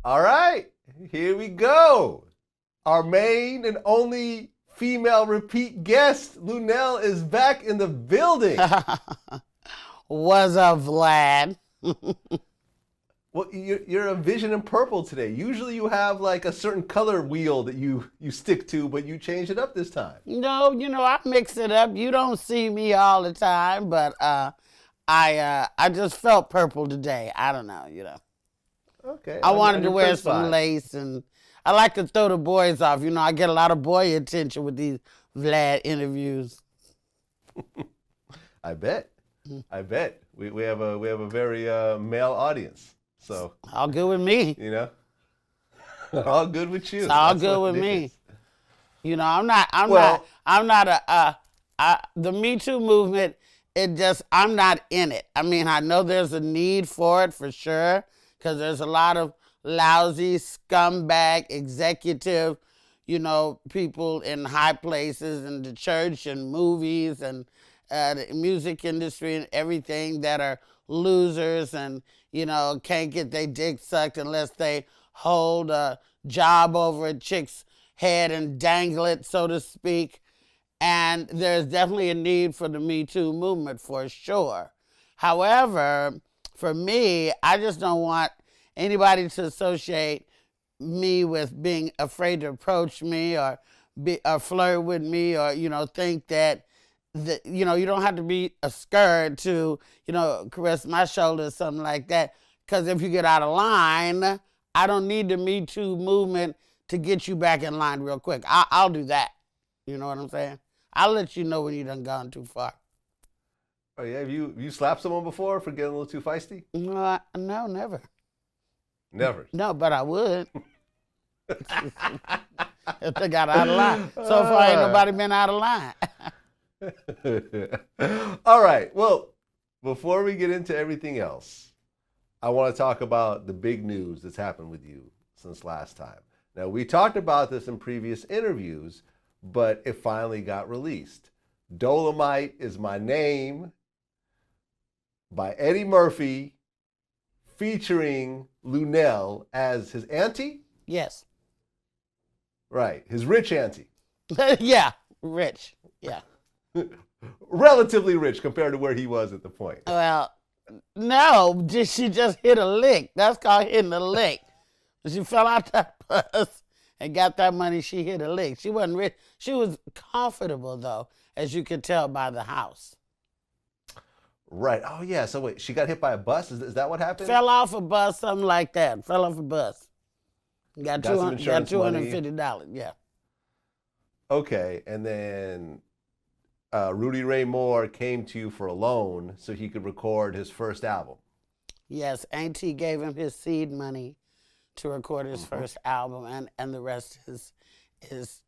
All right, here we go. Our main and only female repeat guest, Luenell, is back in the building. What's up, Vlad? Well, you're a vision in purple today. Usually you have like a certain color wheel that you stick to, but you changed it up this time. No, I mix it up. You don't see me all the time, but I just felt purple today. I don't know, Okay. I wanted to wear some lace, and I like to throw the boys off. I get a lot of boy attention with these Vlad interviews. I bet. We have a very male audience. So all good with me. All good with you. It's all good with me. I'm not the Me Too movement. I'm not in it. I mean, I know there's a need for it for sure, because there's a lot of lousy scumbag executive, people in high places in the church and movies and the music industry and everything that are losers and, can't get their dick sucked unless they hold a job over a chick's head and dangle it, so to speak. And there's definitely a need for the Me Too movement for sure. However, for me, I just don't want anybody to associate me with being afraid to approach me or flirt with me or, think that you don't have to be scared to, caress my shoulder or something like that. Because if you get out of line, I don't need the Me Too movement to get you back in line real quick. I'll do that. You know what I'm saying? I'll let you know when you done gone too far. Oh yeah, have you slapped someone before for getting a little too feisty? No, never. Never? No, but I would. If they got out of line. So far, ain't nobody been out of line. All right. Well, before we get into everything else, I want to talk about the big news that's happened with you since last time. Now, we talked about this in previous interviews, but it finally got released. Dolemite Is My Name by Eddie Murphy, featuring Luenell as his auntie? Yes. Right. His rich auntie. Yeah. Rich. Yeah. Relatively rich compared to where he was at the point. Well, no, she just hit a lick. That's called hitting a lick. She fell out that bus and got that money. She hit a lick. She wasn't rich. She was comfortable, though, as you could tell by the house. Right. Oh, yeah. So wait, she got hit by a bus? Is that what happened? Fell off a bus, something like that. Fell off a bus. Got $250, yeah. Okay. And then Rudy Ray Moore came to you for a loan so he could record his first album. Yes, Auntie gave him his seed money to record his first album, and the rest is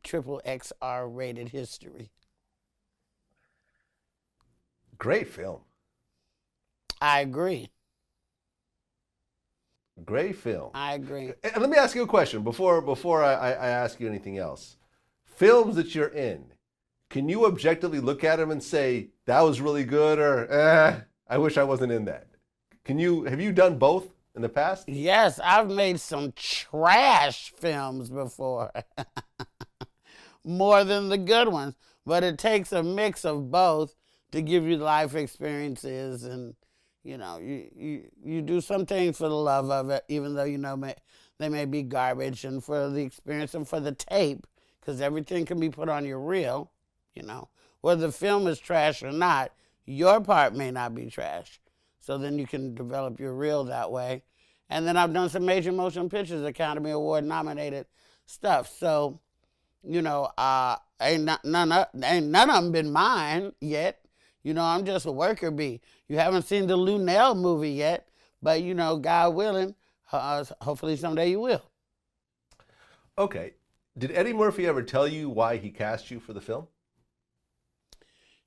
triple XR rated history. Great film. I agree. Great film. I agree. And let me ask you a question before I ask you anything else. Films that you're in, can you objectively look at them and say, that was really good, or I wish I wasn't in that? Have you done both in the past? Yes, I've made some trash films before. More than the good ones. But it takes a mix of both to give you life experiences, and you do some things for the love of it, even though they may be garbage, and for the experience and for the tape, because everything can be put on your reel. Whether the film is trash or not, your part may not be trash. So then you can develop your reel that way. And then I've done some major motion pictures, Academy Award nominated stuff. So, ain't none of them been mine yet. I'm just a worker bee. You haven't seen the Luenell movie yet, but God willing, hopefully someday you will. Okay. Did Eddie Murphy ever tell you why he cast you for the film?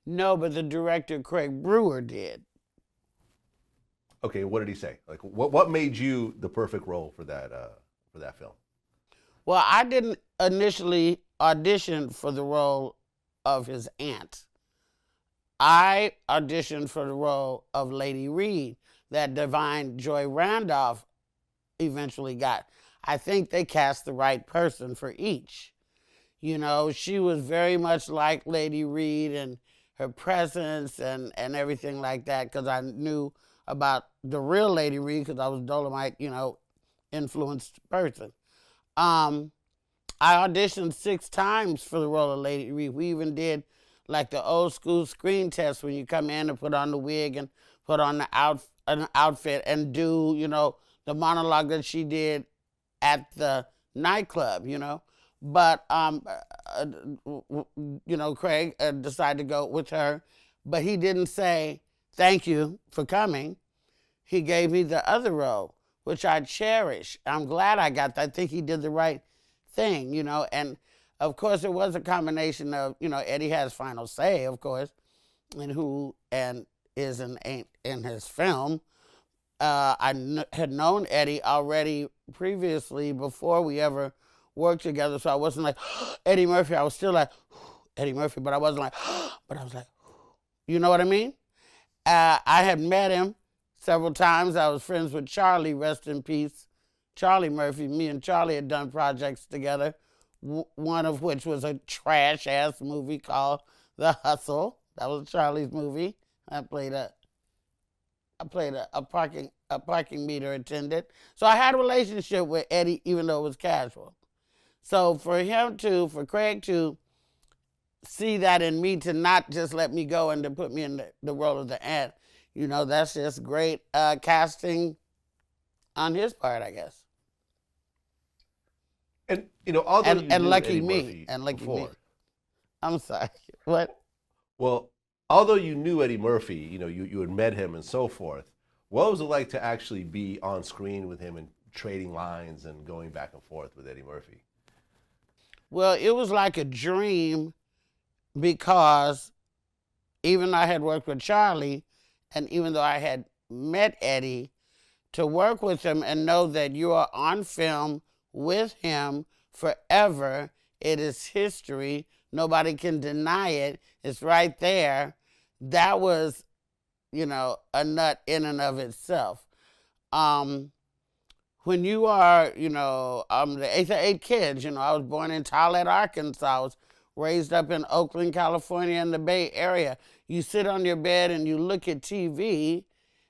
No, but the director, Craig Brewer, did. Okay, what did he say? Like, what made you the perfect role for that film? Well, I didn't initially audition for the role of his aunt. I auditioned for the role of Lady Reed, that Divine Joy Randolph eventually got. I think they cast the right person for each. You know, she was very much like Lady Reed and her presence and everything like that, because I knew about the real Lady Reed because I was Dolemite, influenced person. I auditioned 6 times for the role of Lady Reed. We even did like the old school screen test when you come in and put on the wig and put on an outfit and do, the monologue that she did at the nightclub, But, Craig decided to go with her, but he didn't say, thank you for coming. He gave me the other role, which I cherish. I'm glad I got that. I think he did the right thing, and of course it was a combination of, Eddie has final say, of course, and who and is and ain't in his film. I had known Eddie already previously before we ever worked together, so I wasn't like, Eddie Murphy. I was still like, Eddie Murphy, but I wasn't like, but I was like, you know what I mean? I had met him several times. I was friends with Charlie, rest in peace. Charlie Murphy. Me and Charlie had done projects together, one of which was a trash-ass movie called The Hustle. That was Charlie's movie. I played a parking meter attendant. So I had a relationship with Eddie, even though it was casual. So for Craig to see that in me, to not just let me go and to put me in the role of the aunt, that's just great casting on his part, I guess. And although you knew lucky Eddie me, Murphy and lucky before, me. I'm sorry. What? Well, although you knew Eddie Murphy, you had met him and so forth. What was it like to actually be on screen with him and trading lines and going back and forth with Eddie Murphy? Well, it was like a dream, because even though I had worked with Charlie, and even though I had met Eddie, to work with him and know that you are on film with him forever, it is history. Nobody can deny it. It's right there. That was, a nut in and of itself. When you are, I'm the eighth of 8 kids. I was born in Tollet, Arkansas. I was raised up in Oakland, California, in the Bay Area. You sit on your bed and you look at TV,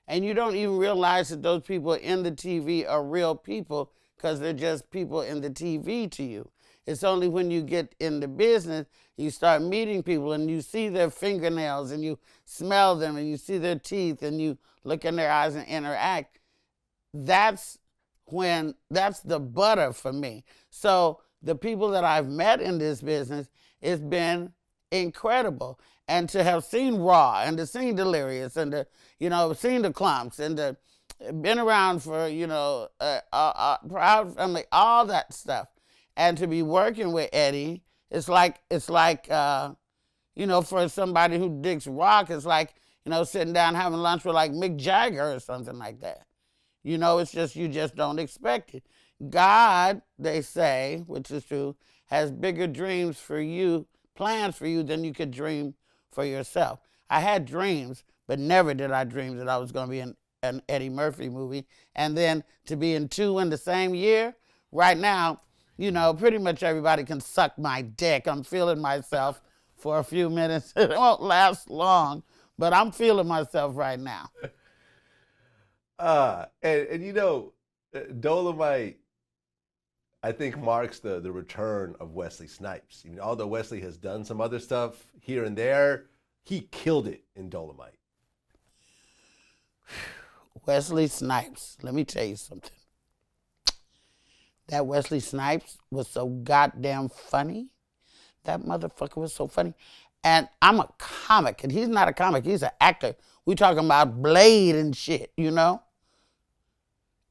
and you don't even realize that those people in the TV are real people, because they're just people in the TV to you. It's only when you get in the business, you start meeting people and you see their fingernails and you smell them and you see their teeth and you look in their eyes and interact. That's the butter for me. So the people that I've met in this business, it's been incredible. And to have seen Raw and to seen Delirious and to, seen the Clumps and to been around for, Proud Family, all that stuff. And to be working with Eddie, it's like for somebody who digs rock, it's like, sitting down having lunch with like Mick Jagger or something like that. It's just, you just don't expect it. God, they say, which is true, has bigger dreams for you, plans for you, than you could dream for yourself. I had dreams, but never did I dream that I was going to be in an Eddie Murphy movie. And then to be in 2 in the same year, right now, pretty much everybody can suck my dick. I'm feeling myself for a few minutes. It won't last long, but I'm feeling myself right now. Dolemite, I think, marks the return of Wesley Snipes. Although Wesley has done some other stuff here and there, he killed it in Dolemite. Wesley Snipes, let me tell you something. That Wesley Snipes was so goddamn funny. That motherfucker was so funny. And I'm a comic, and he's not a comic, he's an actor. We talking about Blade and shit,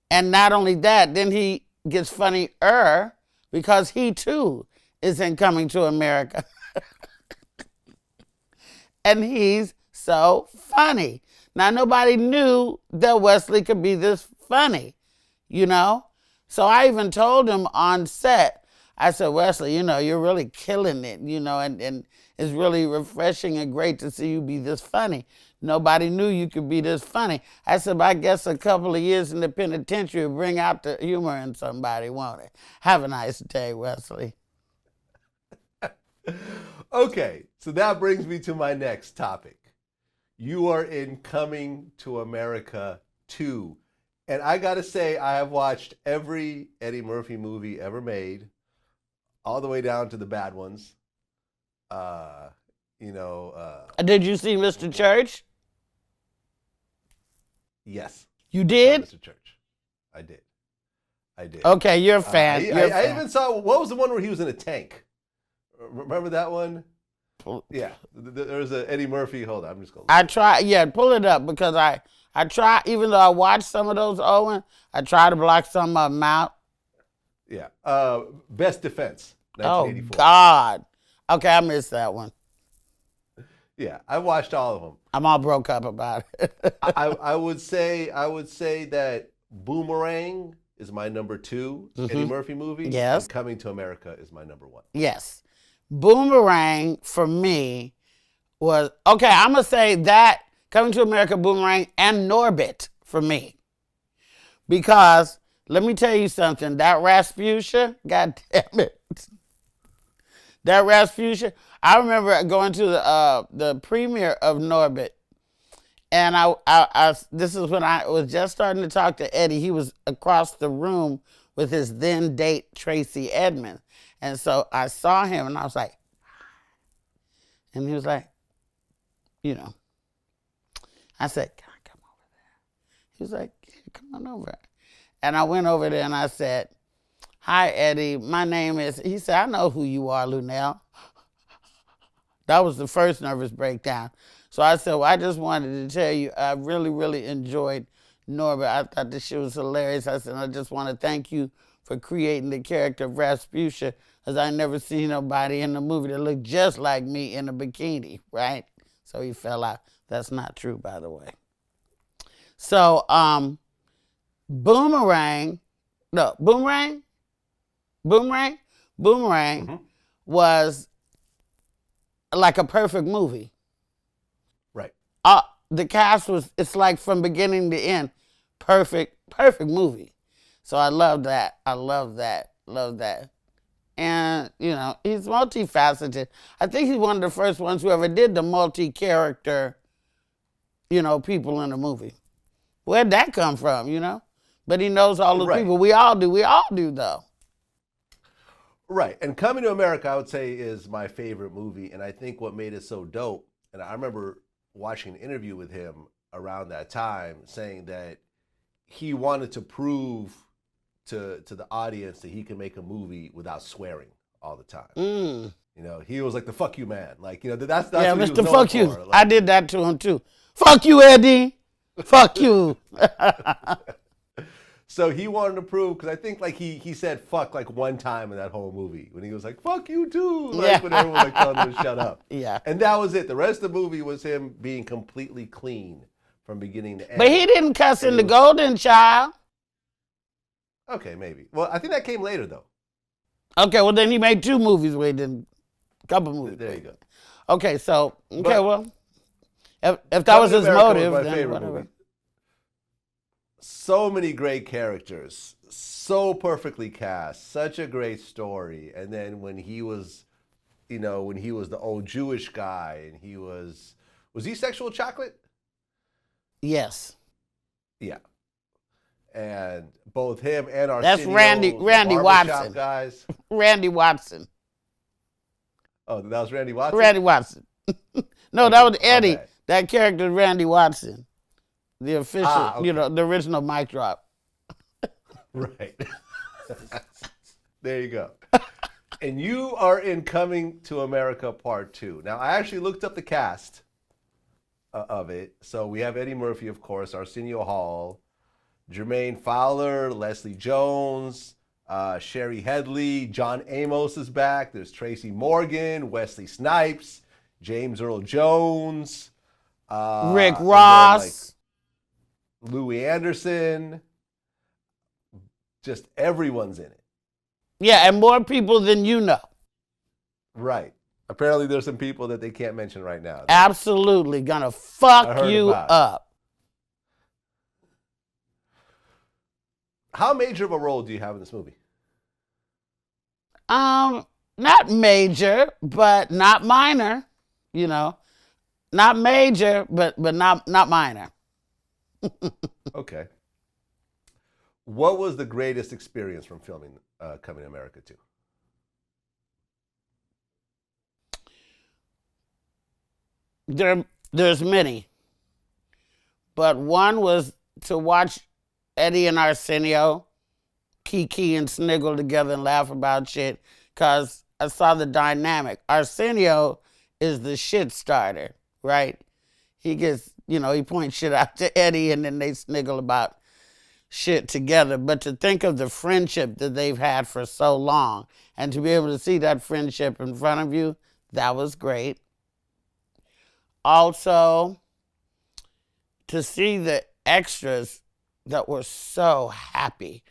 And not only that, then he gets funnier because he too is in Coming to America. And he's so funny. Now, nobody knew that Wesley could be this funny, So I even told him on set, I said, Wesley, you're really killing it, and it's really refreshing and great to see you be this funny. nobody knew you could be this funny. I said, but I guess a couple of years in the penitentiary will bring out the humor in somebody, won't it? Have a nice day, Wesley. Okay, so that brings me to my next topic. You are in Coming to America 2. And I gotta say, I have watched every Eddie Murphy movie ever made, all the way down to the bad ones. Did you see Mr. Church? Yes. You did? Mr. Church. I did. Okay, you're a fan. I even saw, what was the one where he was in a tank? Remember that one? Yeah, there's a Eddie Murphy. Hold on, I'm just going to pull it up because I try, even though I watched some of those Owen, I try to block some of them out. Yeah. Best Defense, 1984. Oh, God. Okay, I missed that one. Yeah, I watched all of them. I'm all broke up about it. I would say that Boomerang is my number 2 Eddie Murphy movie. Yes. And Coming to America is my number 1. Yes. Boomerang for me was, okay, I'm going to say that Coming to America, Boomerang, and Norbit for me. Because, let me tell you something, that Rasputia, God damn it. That Rasputia, I remember going to the premiere of Norbit, and I this is when I was just starting to talk to Eddie. He was across the room with his then date, Tracy Edmonds. And so I saw him, and I was like, and he was like, I said, can I come over there? He was like, yeah, come on over. And I went over there, and I said, hi, Eddie, my name is, he said, I know who you are, Luenell. That was the first nervous breakdown. So I said, well, I just wanted to tell you, I really, really enjoyed Norbit. I thought this shit was hilarious. I said, I just want to thank you for creating the character of Rasputia, because I never seen nobody in the movie that looked just like me in a bikini, right? So he fell out. That's not true, by the way. So, Boomerang was like a perfect movie. Right. The cast was, it's like from beginning to end, perfect movie. So I love that. Love that. And, he's multifaceted. I think he's one of the first ones who ever did the multi-character, people in the movie. Where'd that come from, But he knows all the people. We all do, though. Right. And Coming to America, I would say, is my favorite movie. And I think what made it so dope, and I remember watching an interview with him around that time saying that he wanted to prove to the audience that he can make a movie without swearing all the time. He was like the fuck you man. Like, that's yeah, what Mr. he was Fuck known You. for. Like, I did that to him too. Fuck you, Eddie. Fuck you. So he wanted to prove, because I think like he said fuck like one time in that whole movie when he was like, fuck you too. Like when everyone like telling him to shut up. Yeah. And that was it. The rest of the movie was him being completely clean from beginning to end. But he didn't cuss in The Golden Child. Okay, maybe. Well, I think that came later though. Okay, well then he made 2 movies where he did a couple movies. There you go. Okay, so well, if that was his motive, then whatever. Movie. So many great characters, so perfectly cast, such a great story. And then when he was, the old Jewish guy, and was he Sexual Chocolate? Yes. Yeah. And both him and Arsenio, that's Randy Watson. Guys. Randy Watson. Oh, that was Randy Watson? Randy Watson. No, that was Eddie. That character, Randy Watson. The official, the original mic drop. Right. There you go. And you are in Coming to America Part 2. Now, I actually looked up the cast of it. So we have Eddie Murphy, of course, Arsenio Hall, Jermaine Fowler, Leslie Jones, Sherry Headley, John Amos is back. There's Tracy Morgan, Wesley Snipes, James Earl Jones, Rick Ross, Louis Anderson. Just everyone's in it. Yeah, and more people than you know. Right. Apparently, there's some people that they can't mention right now. Absolutely gonna I fuck heard you about. up. How major of a role do you have in this movie? Not major, but not minor. You know, not major, but not minor. Okay. What was the greatest experience from filming Coming to America 2? There's many, but one was to watch Eddie and Arsenio kiki and sniggle together and laugh about shit, because I saw the dynamic. Arsenio is the shit starter, right? He gets, he points shit out to Eddie and then they sniggle about shit together. But to think of the friendship that they've had for so long and to be able to see that friendship in front of you, that was great. Also, to see the extras that were so happy.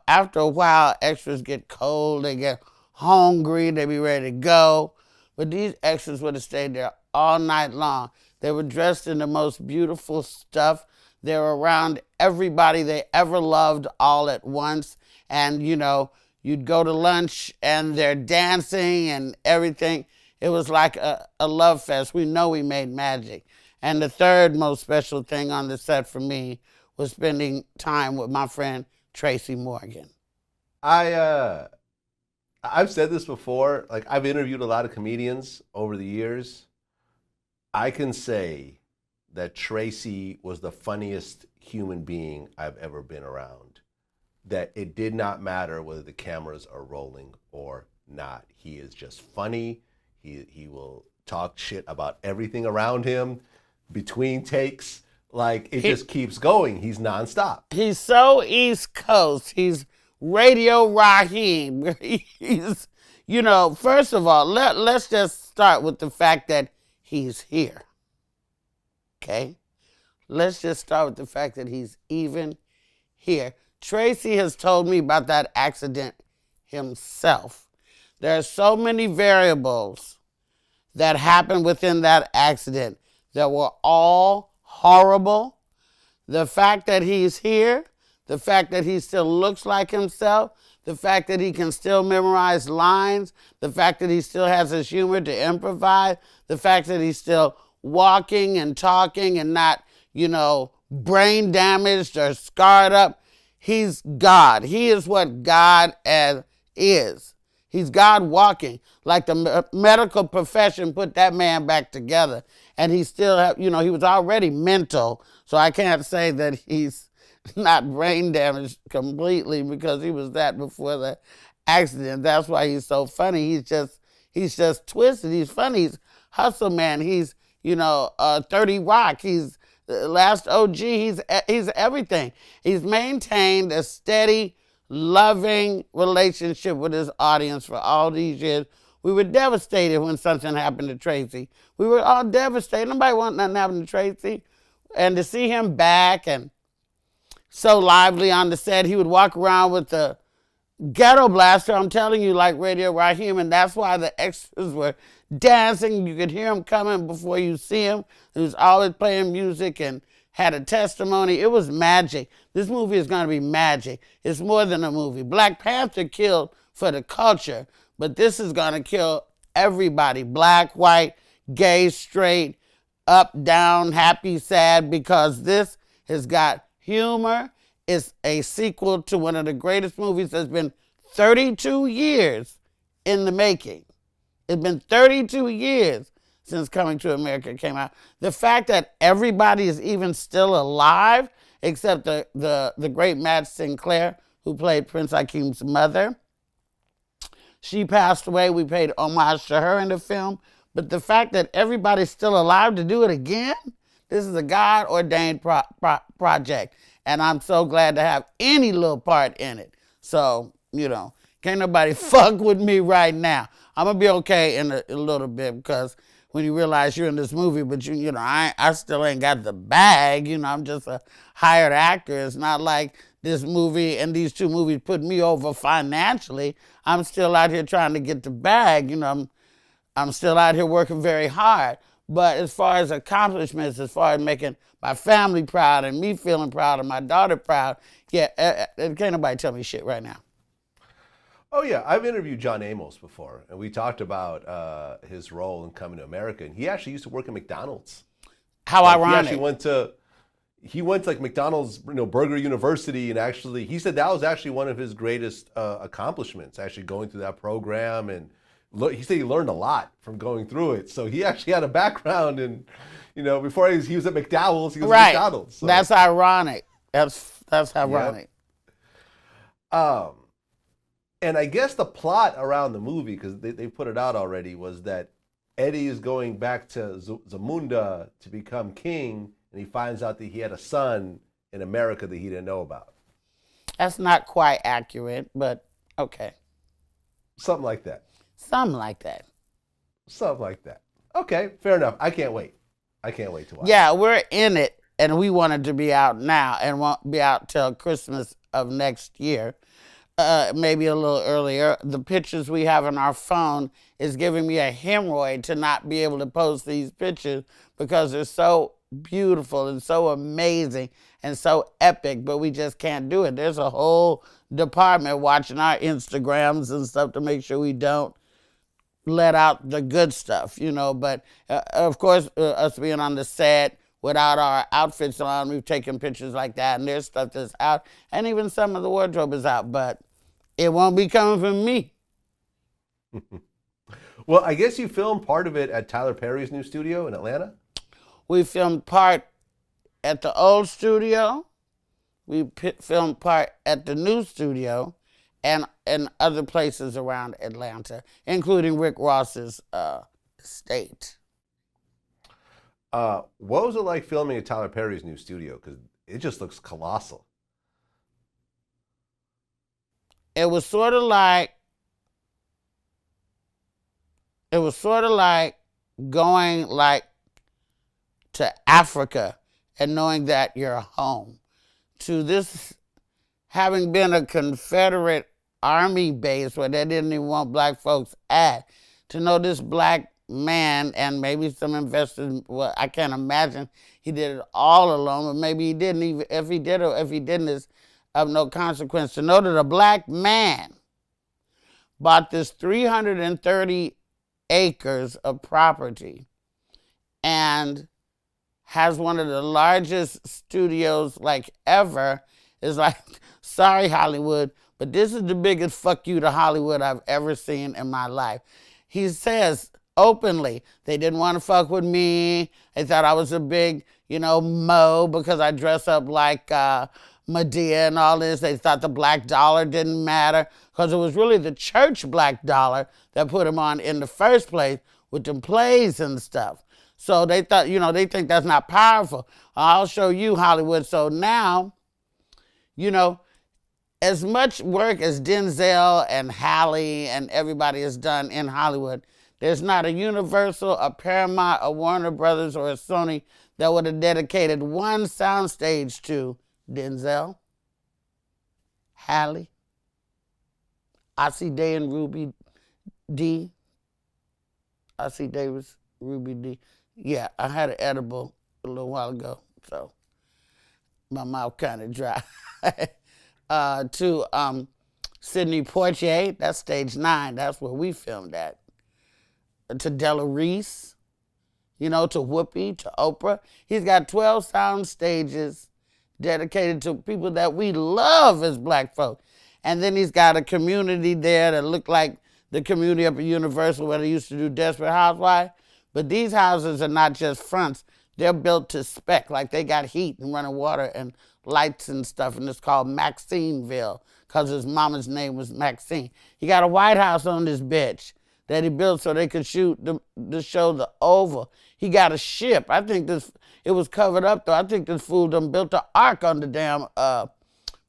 After a while, extras get cold, they get hungry, they be ready to go. But these extras would have stayed there all night long. They were dressed in the most beautiful stuff. They were around everybody they ever loved all at once. And, you'd go to lunch and they're dancing and everything. It was like a love fest. We know we made magic. And the third most special thing on the set for me was spending time with my friend Tracy Morgan. I've said this before. Like, I've interviewed a lot of comedians over the years. I can say that Tracy was the funniest human being I've ever been around. That it did not matter whether the cameras are rolling or not. He is just funny. He will talk shit about everything around him between takes. Like, it just keeps going. He's nonstop. He's so East Coast. He's Radio Raheem. He's, first of all, let's just start with the fact that he's here. Okay? Let's just start with the fact that he's even here. Tracy has told me about that accident himself. There are so many variables that happened within that accident that were all horrible. The fact that he's here, the fact that he still looks like himself, the fact that he can still memorize lines, the fact that he still has his humor to improvise, the fact that he's still walking and talking and not, brain damaged or scarred up. He's God. He is what God is. He's God walking. Like the medical profession put that man back together. And he still, he was already mental. So I can't say that he's not brain damaged completely, because he was that before the accident. That's why he's so funny. He's just twisted. He's funny. He's hustle man. He's, 30 Rock. He's Last OG. He's everything. He's maintained a steady, loving relationship with his audience for all these years. We were devastated when something happened to Tracy. We were all devastated. Nobody wanted nothing to happen to Tracy. And to see him back and so lively on the set, he would walk around with the ghetto blaster, I'm telling you, like Radio Raheem, and that's why the extras were dancing. You could hear him coming before you see him. He was always playing music and had a testimony. It was magic. This movie is going to be magic. It's more than a movie. Black Panther killed for the culture, but this is going to kill everybody. Black, white, gay, straight, up, down, happy, sad, because this has got humor. It's a sequel to one of the greatest movies that's been 32 years in the making. It's been 32 years since Coming to America came out. The fact that everybody is even still alive, except the great Matt Sinclair, who played Prince Akeem's mother. She passed away. We paid homage to her in the film. But the fact that everybody's still alive to do it again, this is a God-ordained project. And I'm so glad to have any little part in it. So, can't nobody fuck with me right now. I'm going to be okay in a little bit, because when you realize you're in this movie, but I still ain't got the bag. I'm just a hired actor. It's not like this movie and these two movies put me over financially. I'm still out here trying to get the bag. I'm I'm still out here working very hard. But as far as accomplishments, as far as making my family proud and me feeling proud and my daughter proud, yeah, can't nobody tell me shit right now. Oh yeah, I've interviewed John Amos before, and we talked about his role in coming to America. And he actually used to work at McDonald's. How Like, ironic. He actually went to like McDonald's, Burger University, and actually he said that was actually one of his greatest accomplishments, actually going through that program. And he said he learned a lot from going through it. So he actually had a background in, before he was at McDowell's, he was at McDonald's. So. That's ironic. That's ironic. Yep. And I guess the plot around the movie, because they put it out already, was that Eddie is going back to Zamunda to become king, and he finds out that he had a son in America that he didn't know about. That's not quite accurate, but okay. Something like that. Something like that. Something like that. Okay, fair enough. I can't wait. I can't wait to watch. Yeah, we're in it, and we want it to be out now and won't be out till Christmas of next year. Maybe a little earlier. The pictures we have on our phone is giving me a hemorrhoid to not be able to post these pictures because they're so beautiful and so amazing and so epic, but we just can't do it. There's a whole department watching our Instagrams and stuff to make sure we don't let out the good stuff, But of course, us being on the set without our outfits on, we've taken pictures like that, and there's stuff that's out, and even some of the wardrobe is out, but it won't be coming from me. Well, I guess you filmed part of it at Tyler Perry's new studio in Atlanta? We filmed part at the old studio. We filmed part at the new studio and other places around Atlanta, including Rick Ross's estate. What was it like filming at Tyler Perry's new studio? Because it just looks colossal. It was sort of like going to Africa and knowing that you're home. To this, having been a Confederate Army base where they didn't even want black folks at, to know this black man and maybe some investors, well, I can't imagine he did it all alone, but maybe he didn't. Even if he did or if he didn't, it's of no consequence. To know that a black man bought this 330 acres of property and has one of the largest studios ever is like, sorry Hollywood, but this is the biggest fuck you to Hollywood I've ever seen in my life. He says openly, they didn't want to fuck with me. They thought I was a big, mo because I dress up like Medea and all this. They thought the black dollar didn't matter because it was really the church black dollar that put him on in the first place with them plays and stuff. So they thought, they think that's not powerful. I'll show you Hollywood. So now, as much work as Denzel and Halle and everybody has done in Hollywood, there's not a Universal, a Paramount, a Warner Brothers, or a Sony that would have dedicated one soundstage to Denzel, Halle, Ossie Day and Ruby D. Ossie Davis, Ruby D. Yeah, I had an edible a little while ago, so my mouth kind of dry. To Sidney Poitier, that's stage 9. That's where we filmed at. To Della Reese, to Whoopi, to Oprah. He's got 12 sound stages dedicated to people that we love as black folk. And then he's got a community there that look like the community up at Universal where they used to do Desperate Housewives. But these houses are not just fronts. They're built to spec, like they got heat and running water and lights and stuff, and it's called Maxineville because his mama's name was Maxine. He got a White House on this bitch that he built so they could shoot the show The Oval. He got a ship. I think it was covered up though. I think this fool done built an ark on the damn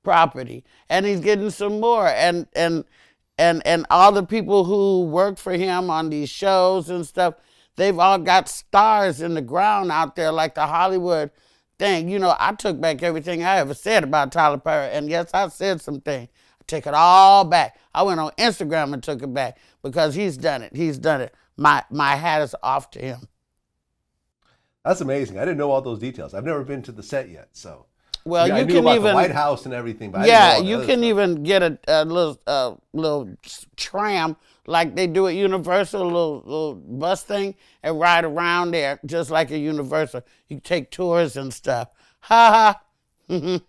property, and he's getting some more. And all the people who worked for him on these shows and stuff, they've all got stars in the ground out there like the Hollywood thing. I took back everything I ever said about Tyler Perry, and yes, I said some things. I take it all back. I went on Instagram and took it back because he's done it. He's done it my hat is off to him. That's amazing. I didn't know all those details. I've never been to the set yet, so. Well, I you knew can about even the White House and everything, but yeah, I didn't know all you the can other even get a little tram like they do at Universal, little bus thing, and ride around there just like a Universal. You take tours and stuff. Ha ha.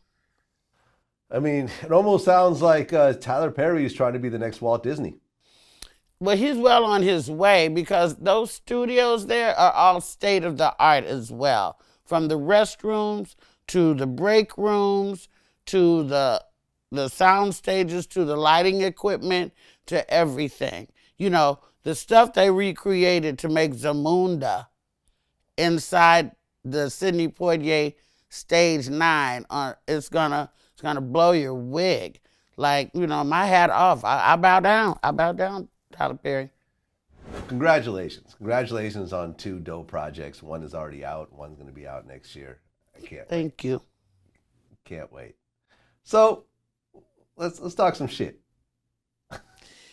I mean, it almost sounds like Tyler Perry is trying to be the next Walt Disney. Well, he's well on his way because those studios there are all state of the art as well. From the restrooms to the break rooms to the sound stages to the lighting equipment to everything. You know, the stuff they recreated to make Zamunda inside the Sidney Poitier Stage 9, it's gonna blow your wig. Like, you know, my hat off. I bow down. I bow down, Tyler Perry. Congratulations. Congratulations on 2 dope projects. One is already out. One's going to be out next year. I can't Thank you. Can't wait. So let's talk some shit.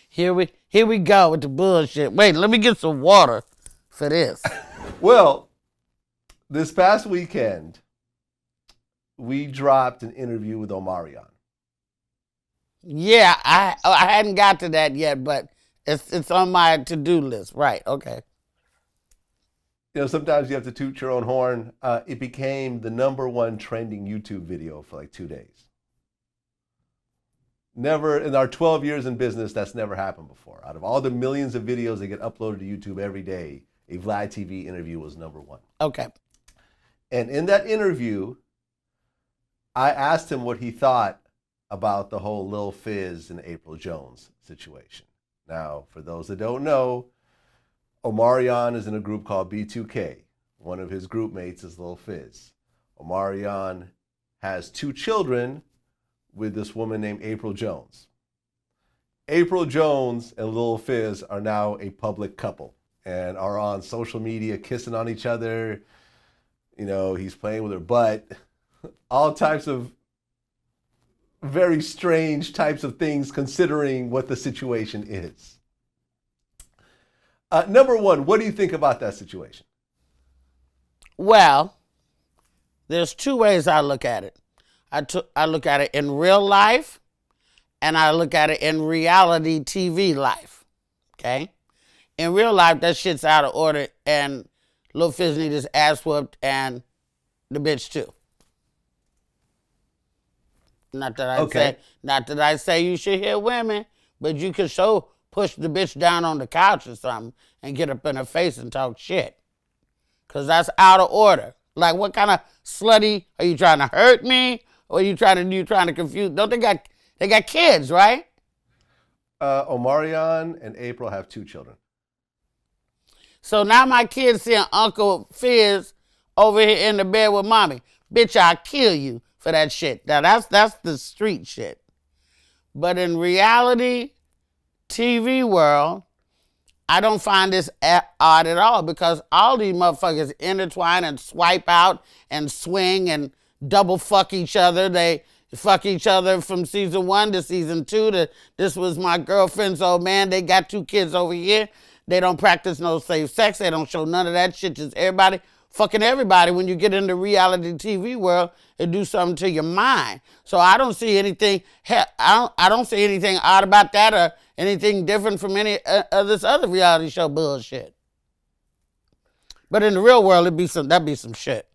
Here we go with the bullshit. Wait, let me get some water for this. Well, this past weekend, we dropped an interview with Omarion. Yeah, I hadn't got to that yet, but it's on my to-do list. Right, okay. You know, sometimes you have to toot your own horn. It became the #1 trending YouTube video for like 2 days. Never, in our 12 years in business, that's never happened before. Out of all the millions of videos that get uploaded to YouTube every day, a VladTV interview was #1. Okay. And in that interview, I asked him what he thought about the whole Lil Fizz and Apryl Jones situation. Now, for those that don't know, Omarion is in a group called B2K. One of his group mates is Lil Fizz. Omarion has 2 children with this woman named Apryl Jones. Apryl Jones and Lil Fizz are now a public couple and are on social media kissing on each other. You know, he's playing with her butt. All types of very strange types of things considering what the situation is. #1, what do you think about that situation? Well, there's 2 ways I look at it. I look at it in real life, and I look at it in reality TV life, okay? In real life, that shit's out of order, and Lil Fizz need his ass whooped, and the bitch too. Not that I say you should hit women, but you can push the bitch down on the couch or something and get up in her face and talk shit. Cause that's out of order. Like, what kind of slutty, are you trying to hurt me? Or are you trying to confuse? Don't they got kids, right? Omarion and Apryl have 2 children. So now my kids seeing Uncle Fizz over here in the bed with mommy. Bitch, I'll kill you for that shit. Now that's the street shit. But in reality TV world, I don't find this odd at all because all these motherfuckers intertwine and swipe out and swing and double fuck each other. They fuck each other from season 1 to season 2 to this was my girlfriend's old man. They got 2 kids over here. They don't practice no safe sex. They don't show none of that shit. Just everybody fucking everybody. When you get into reality TV world, it do something to your mind. So I don't see anything. I don't see anything odd about that or anything different from any of this other reality show bullshit. But in the real world, that'd be some shit.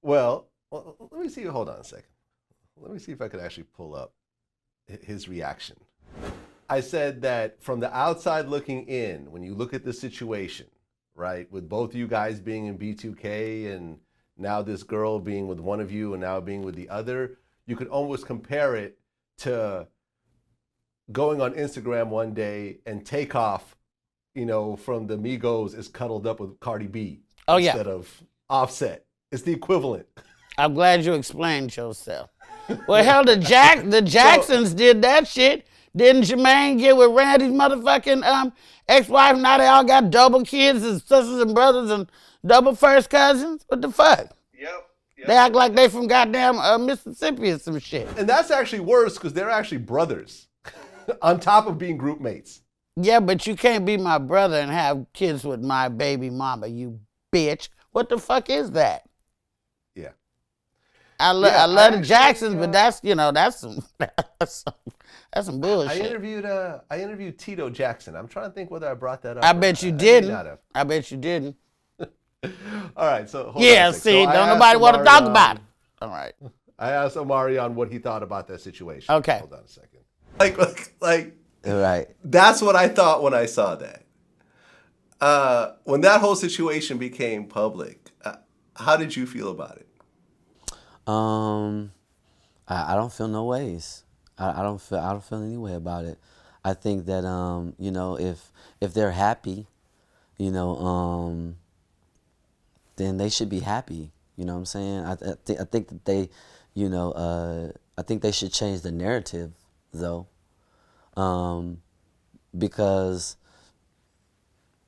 Well, let me see. Hold on a second. Let me see if I could actually pull up his reaction. I said that from the outside looking in, when you look at the situation, right, with both you guys being in B2K and now this girl being with one of you and now being with the other, you could almost compare it to going on Instagram one day and Takeoff, you know, from the Migos is cuddled up with Cardi B instead of Offset. It's the equivalent. I'm glad you explained yourself. Well, hell, the Jacksons did that shit. Didn't Jermaine get with Randy's motherfucking ex-wife? Now they all got double kids and sisters and brothers and double first cousins? What the fuck? Yep. They act like they from goddamn Mississippi or some shit. And that's actually worse because they're actually brothers on top of being group mates. Yeah, but you can't be my brother and have kids with my baby mama, you bitch. What the fuck is that? Yeah. I love the Jacksons, but that's some that's some bullshit. I interviewed Tito Jackson. I'm trying to think whether I brought that up. I bet you didn't. I bet you didn't. All right, so hold on Yeah, a sec. see, So don't nobody want to talk about it. All right. I asked Omarion what he thought about that situation. Okay. Hold on a second. Like, Right. that's what I thought when I saw that. When that whole situation became public, how did you feel about it? I don't feel no ways. I don't feel any way about it. I think that you know, if they're happy, you know, then they should be happy. You know what I'm saying? I think that they, you know, I think they should change the narrative though, because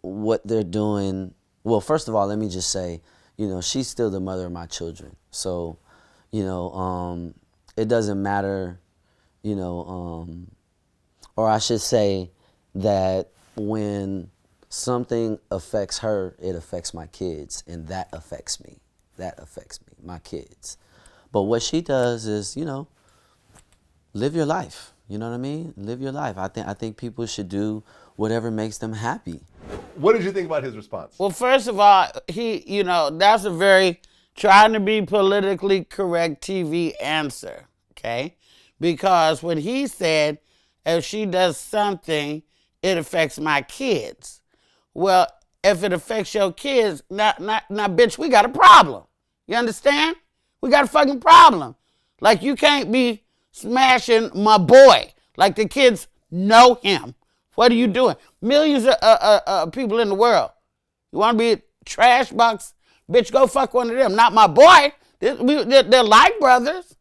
what they're doing. Well, first of all, let me just say, you know, she's still the mother of my children. So, you know, it doesn't matter, you know, or I should say that when something affects her, it affects my kids, and that affects me. That affects me, my kids. But what she does is, you know, live your life. You know what I mean? Live your life. I think people should do whatever makes them happy. What did you think about his response? Well, first of all, that's a very trying to be politically correct TV answer, okay? Because when he said, if she does something, it affects my kids. Well, if it affects your kids, now, bitch, we got a problem. You understand? We got a fucking problem. Like, you can't be smashing my boy. Like, the kids know him. What are you doing? Millions of people in the world. You want to be a trash box? Bitch, go fuck one of them. Not my boy. They're like brothers.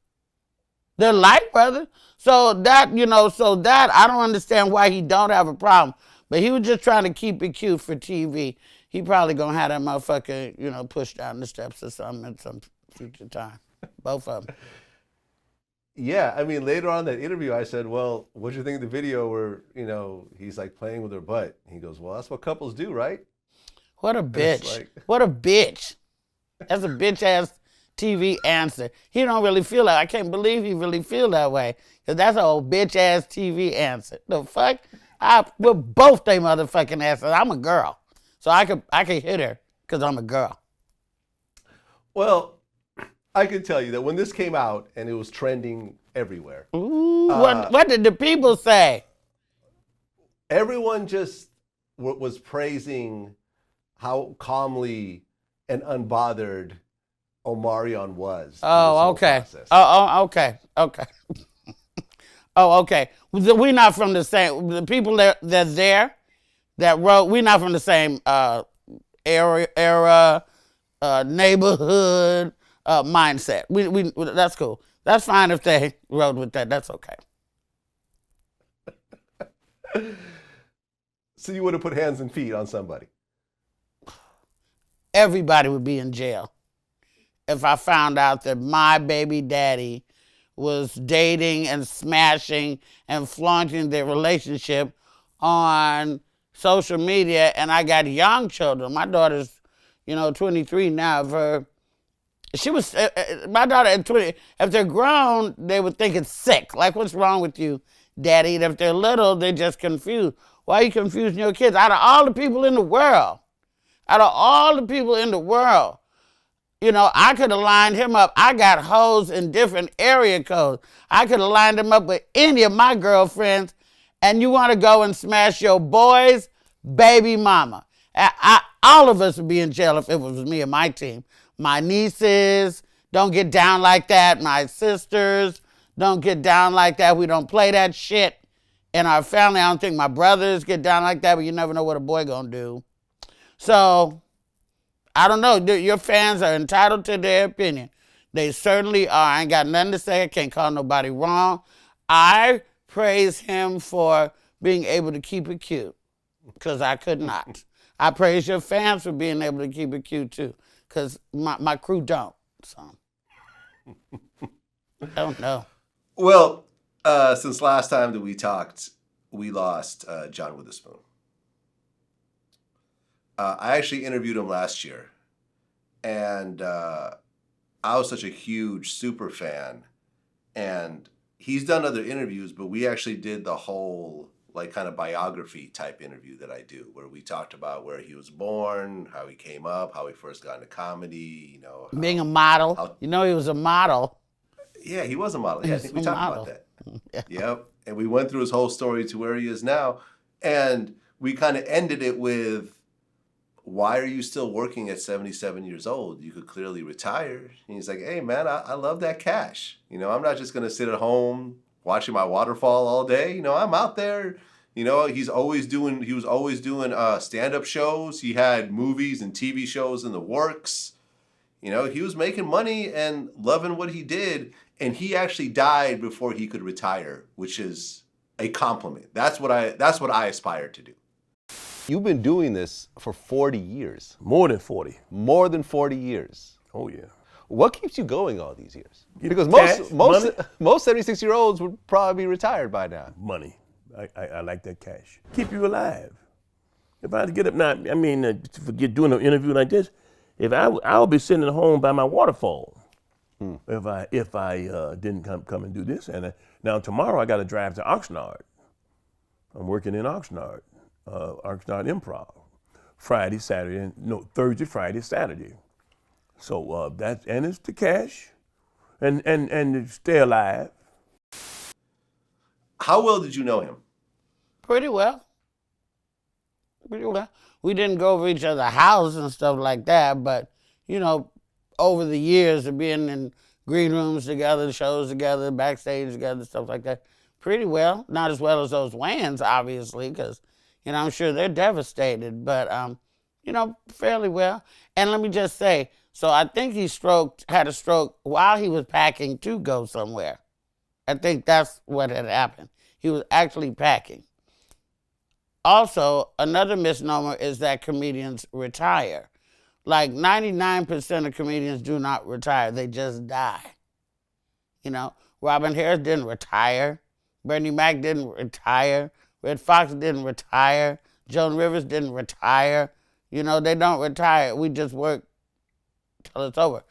They're like brothers. So that, I don't understand why he don't have a problem. But he was just trying to keep it cute for TV. He probably going to have that motherfucker, push down the steps or something at some future time. Both of them. Yeah, I mean, later on in that interview, I said, well, what do you think of the video where, he's like playing with her butt? He goes, well, that's what couples do, right? What a bitch. What a bitch. That's a bitch-ass TV answer. He don't really feel that. I can't believe he really feel that way. Because that's an old bitch-ass TV answer. The fuck? We're both they motherfucking asses. I'm a girl. So I could hit her because I'm a girl. Well, I can tell you that when this came out and it was trending everywhere. Ooh, what did the people say? Everyone just was praising how calmly and unbothered Omarion was. Oh, okay. Oh, okay. Okay. Oh, okay. We're not from the same. The people that wrote. We're not from the same era, neighborhood, mindset. We that's cool. That's fine if they wrote with that. That's okay. So you would have put hands and feet on somebody? Everybody would be in jail if I found out that my baby daddy was dating and smashing and flaunting their relationship on social media, and I got young children. My daughter's, 23 now. She was, my daughter at 20, if they're grown, they would think it's sick. Like, what's wrong with you, daddy? And if they're little, they're just confused. Why are you confusing your kids? Out of all the people in the world, I could have lined him up. I got hoes in different area codes. I could have lined him up with any of my girlfriends, and you want to go and smash your boy's baby mama. All of us would be in jail if it was me and my team. My nieces don't get down like that. My sisters don't get down like that. We don't play that shit in our family. I don't think my brothers get down like that, but you never know what a boy gonna do. So, I don't know. Your fans are entitled to their opinion. They certainly are. I ain't got nothing to say. I can't call nobody wrong. I praise him for being able to keep it cute, because I could not. I praise your fans for being able to keep it cute, too, because my crew don't. So, I don't know. Well, since last time that we talked, we lost John Witherspoon. I actually interviewed him last year, and I was such a huge super fan, and he's done other interviews, but we actually did the whole like kind of biography type interview that I do, where we talked about where he was born, how he came up, how he first got into comedy, you know. Being a model. He was a model. Yeah, he was a model. Yeah, I think we talked about that. Yep. And we went through his whole story to where he is now. And we kind of ended it with, why are you still working at 77 years old? You could clearly retire. And he's like, hey, man, I love that cash. You know, I'm not just going to sit at home watching my waterfall all day. You know, I'm out there. You know, he was always doing stand-up shows. He had movies and TV shows in the works. You know, he was making money and loving what he did. And he actually died before he could retire, which is a compliment. That's what I aspire to do. You've been doing this for 40 years. More than 40. More than 40 years. Oh, yeah. What keeps you going all these years? Because Cash, most 76-year-olds would probably be retired by now. Money. I like that cash. Keep you alive. If I had to get up now, I mean, to forget doing an interview like this, if I would be sitting at home by my waterfall. If I didn't come and do this. And now tomorrow I got to drive to Oxnard. I'm working in Oxnard Improv. Thursday, Friday, Saturday. So and it's the cash and to stay alive. How well did you know him? Pretty well. We didn't go over each other's house and stuff like that, but, you know, over the years of being in green rooms together, shows together, backstage together, stuff like that, pretty well. Not as well as those Wayans, obviously, because, you know, I'm sure they're devastated, but, you know, fairly well. And let me just say, so I think he had a stroke while he was packing to go somewhere. I think that's what had happened. He was actually packing. Also, another misnomer is that comedians retire. Like 99% of comedians do not retire, they just die. You know, Robin Harris didn't retire, Bernie Mac didn't retire, Red Fox didn't retire, Joan Rivers didn't retire. You know, they don't retire, we just work till it's over.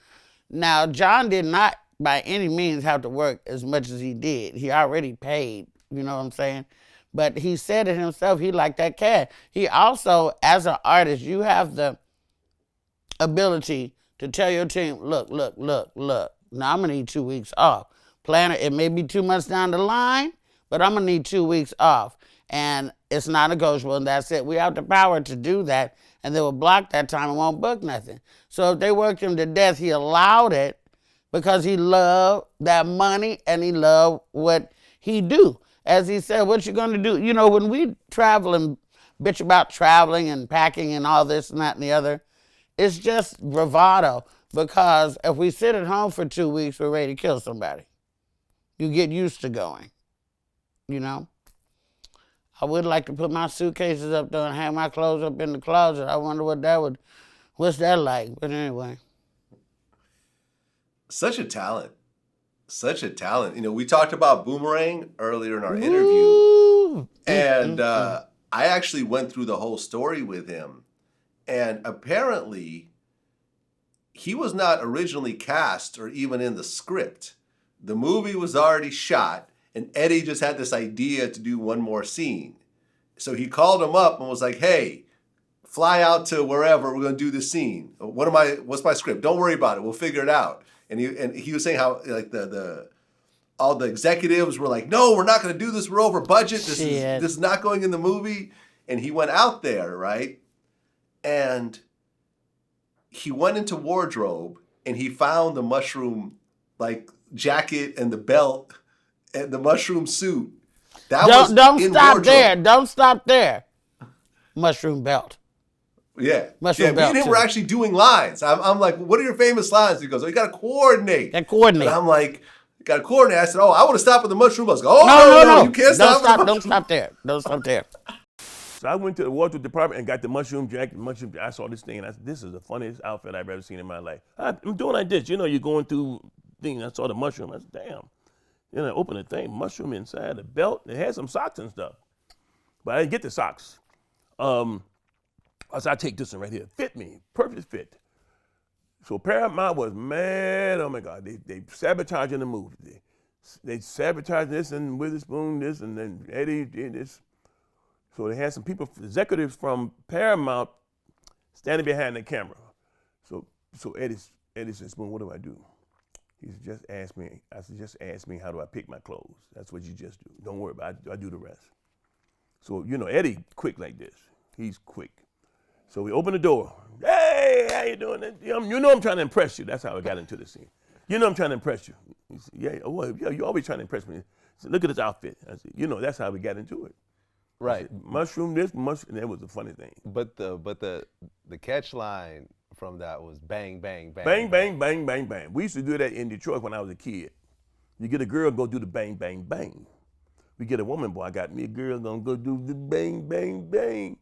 Now, John did not by any means have to work as much as he did. He already paid, you know what I'm saying? But he said it himself, he liked that cash. He also, as an artist, you have the ability to tell your team, look, now I'm gonna need 2 weeks off. Plan it, it may be 2 months down the line, but I'm gonna need 2 weeks off. And it's not negotiable, and that's it. We have the power to do that, and they will block that time and won't book nothing. So if they worked him to death, he allowed it because he loved that money and he loved what he do. As he said, what you gonna do? You know, when we travel and bitch about traveling and packing and all this and that and the other, it's just bravado, because if we sit at home for 2 weeks, we're ready to kill somebody. You get used to going, you know? I would like to put my suitcases up there and hang my clothes up in the closet. I wonder what's that like? But anyway. Such a talent. Such a talent. You know, we talked about Boomerang earlier in our interview. And I actually went through the whole story with him. And apparently, he was not originally cast or even in the script. The movie was already shot, and Eddie just had this idea to do one more scene. So he called him up and was like, hey, fly out to wherever, we're gonna do this scene. What's my script? Don't worry about it, we'll figure it out. And he was saying how like all the executives were like, no, we're not gonna do this, we're over budget, this is not going in the movie. And he went out there, right? And he went into wardrobe and he found the mushroom like jacket and the belt and the mushroom suit. Don't stop there. Don't stop there. Mushroom belt. Yeah. Mushroom belt. Me and him were actually doing lines. I'm like, what are your famous lines? He goes, oh, you got to coordinate. And I'm like, you got to coordinate. I said, oh, I want to stop at the mushroom. I was like, oh, no, you can't stop. Don't stop there. Don't stop there. So I went to the wardrobe department and got the mushroom jacket. I saw this thing and I said, this is the funniest outfit I've ever seen in my life. I'm doing like this. You know, you're going through things. I saw the mushroom. I said, damn. Then I opened the thing, mushroom inside, the belt. It had some socks and stuff. But I didn't get the socks. I said, I take this one right here. Fit me, perfect fit. So Paramount was mad. Oh my God, they sabotaging the movie. They sabotaged this and Witherspoon this and then Eddie did this. So they had some people, executives from Paramount, standing behind the camera. So Eddie said, Spoon, what do I do? He said, just ask me. I said, just ask me how do I pick my clothes. That's what you just do. Don't worry about it. I do the rest. So, Eddie quick like this. He's quick. So we open the door. Hey, how you doing? I'm trying to impress you. That's how I got into the scene. I'm trying to impress you. He said, yeah, you're always trying to impress me. He said, look at this outfit. I said, that's how we got into it. Right. Said, mushroom this, mushroom. That was a funny thing. But the catch line from that was bang, bang, bang. Bang, bang, bang, bang, bang. We used to do that in Detroit when I was a kid. You get a girl, go do the bang, bang, bang. We get a woman, boy, I got me a girl, gonna go do the bang, bang, bang.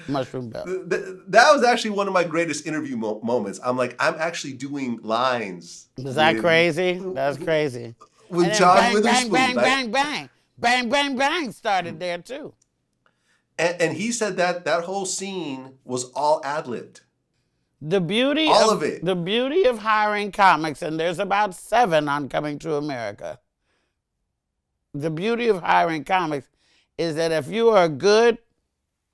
Mushroom bell. That was actually one of my greatest interview moments. I'm actually doing lines. Was that crazy? That's crazy. With John Witherspoon. Bang, bang, bang, bang. Bang, bang, bang started there too. And he said that whole scene was all ad-libbed. The beauty of it. The beauty of hiring comics, and there's about 7 on Coming to America. The beauty of hiring comics is that if you are a good,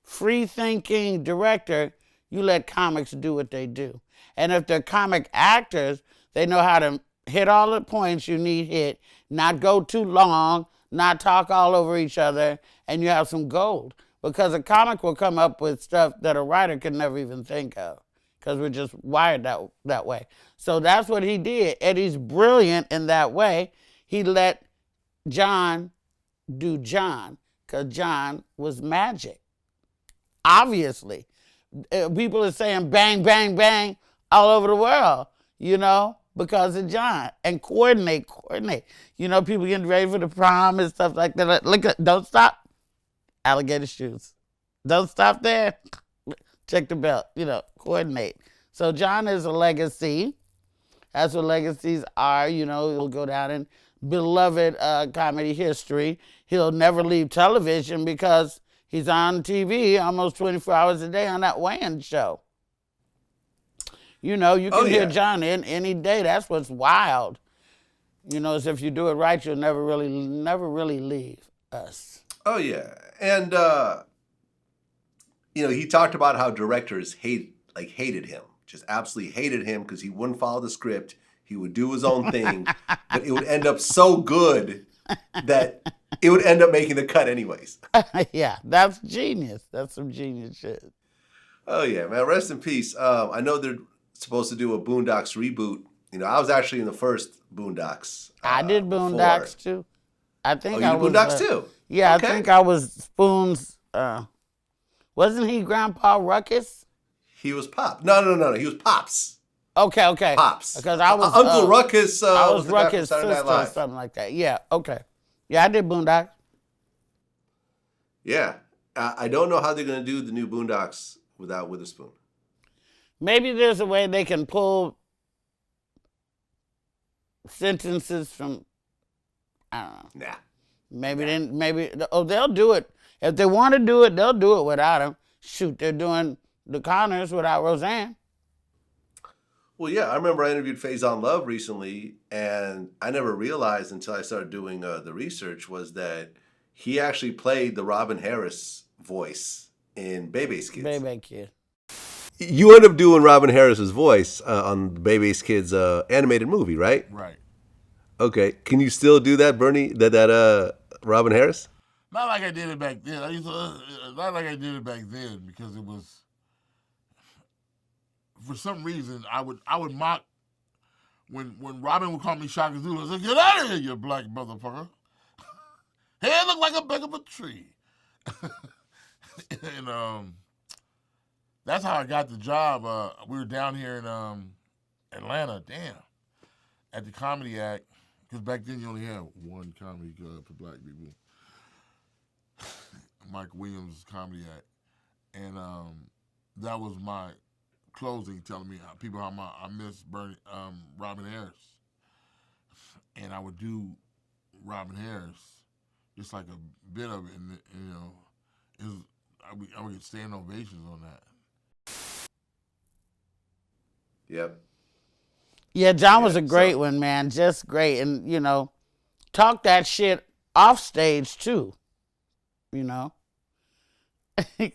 free-thinking director, you let comics do what they do. And if they're comic actors, they know how to hit all the points you need hit, not go too long, not talk all over each other, and you have some gold. Because a comic will come up with stuff that a writer could never even think of, because we're just wired that way. So that's what he did. Eddie's brilliant in that way. He let John do John, because John was magic. Obviously. People are saying bang, bang, bang all over the world, because of John. And coordinate. People getting ready for the prom and stuff like that. Look, don't stop. Alligator shoes. Don't stop there. Check the belt. Coordinate. So John is a legacy. That's what legacies are. He'll go down in beloved comedy history. He'll never leave television because he's on TV almost 24 hours a day on that Wayans show. You can hear John in any day. That's what's wild. Is if you do it right, you'll never really leave us. Oh, yeah. And, he talked about how directors hated him, just absolutely hated him because he wouldn't follow the script. He would do his own thing, but it would end up so good that it would end up making the cut anyways. Yeah, that's genius. That's some genius shit. Oh, yeah, man. Rest in peace. I know they're supposed to do a Boondocks reboot. I was actually in the first Boondocks. I did Boondocks, too. I think I was. Boondocks, too? Yeah, okay. I think I was Spoon's. Wasn't he Grandpa Ruckus? He was Pop. No. He was Pops. Okay. Pops. Because I was Uncle Ruckus. I was Ruckus' sister or something like that. Yeah. Okay. Yeah, I did Boondocks. Yeah, I don't know how they're gonna do the new Boondocks without Witherspoon. Maybe there's a way they can pull sentences from. I don't know. Nah. Maybe they'll do it. If they want to do it, they'll do it without him. Shoot, they're doing the Connors without Roseanne. Well, yeah, I remember I interviewed Faison Love recently, and I never realized until I started doing the research was that he actually played the Robin Harris voice in Bebe's Kids. Bebe Kid. You ended up doing Robin Harris's voice on Bebe's Kids animated movie, right? Right. Okay, can you still do that, Bernie? That Robin Harris? Not like I did it back then. Not like I did it back then because it was, for some reason, I would mock when Robin would call me Shaka Zulu. I was like, get out of here, you black motherfucker. Head look like a bag of a tree. And that's how I got the job. We were down here in Atlanta, at the Comedy Act, because back then you only had one comedy club for black people. Mike Williams' Comedy Act. And that was my closing, telling me how I miss Robin Harris. And I would do Robin Harris, just like a bit of it. And, I would get standing ovations on that. Yep. Yeah, John was Yeah, a great so- one, man. Just great. And, talk that shit off stage, too. I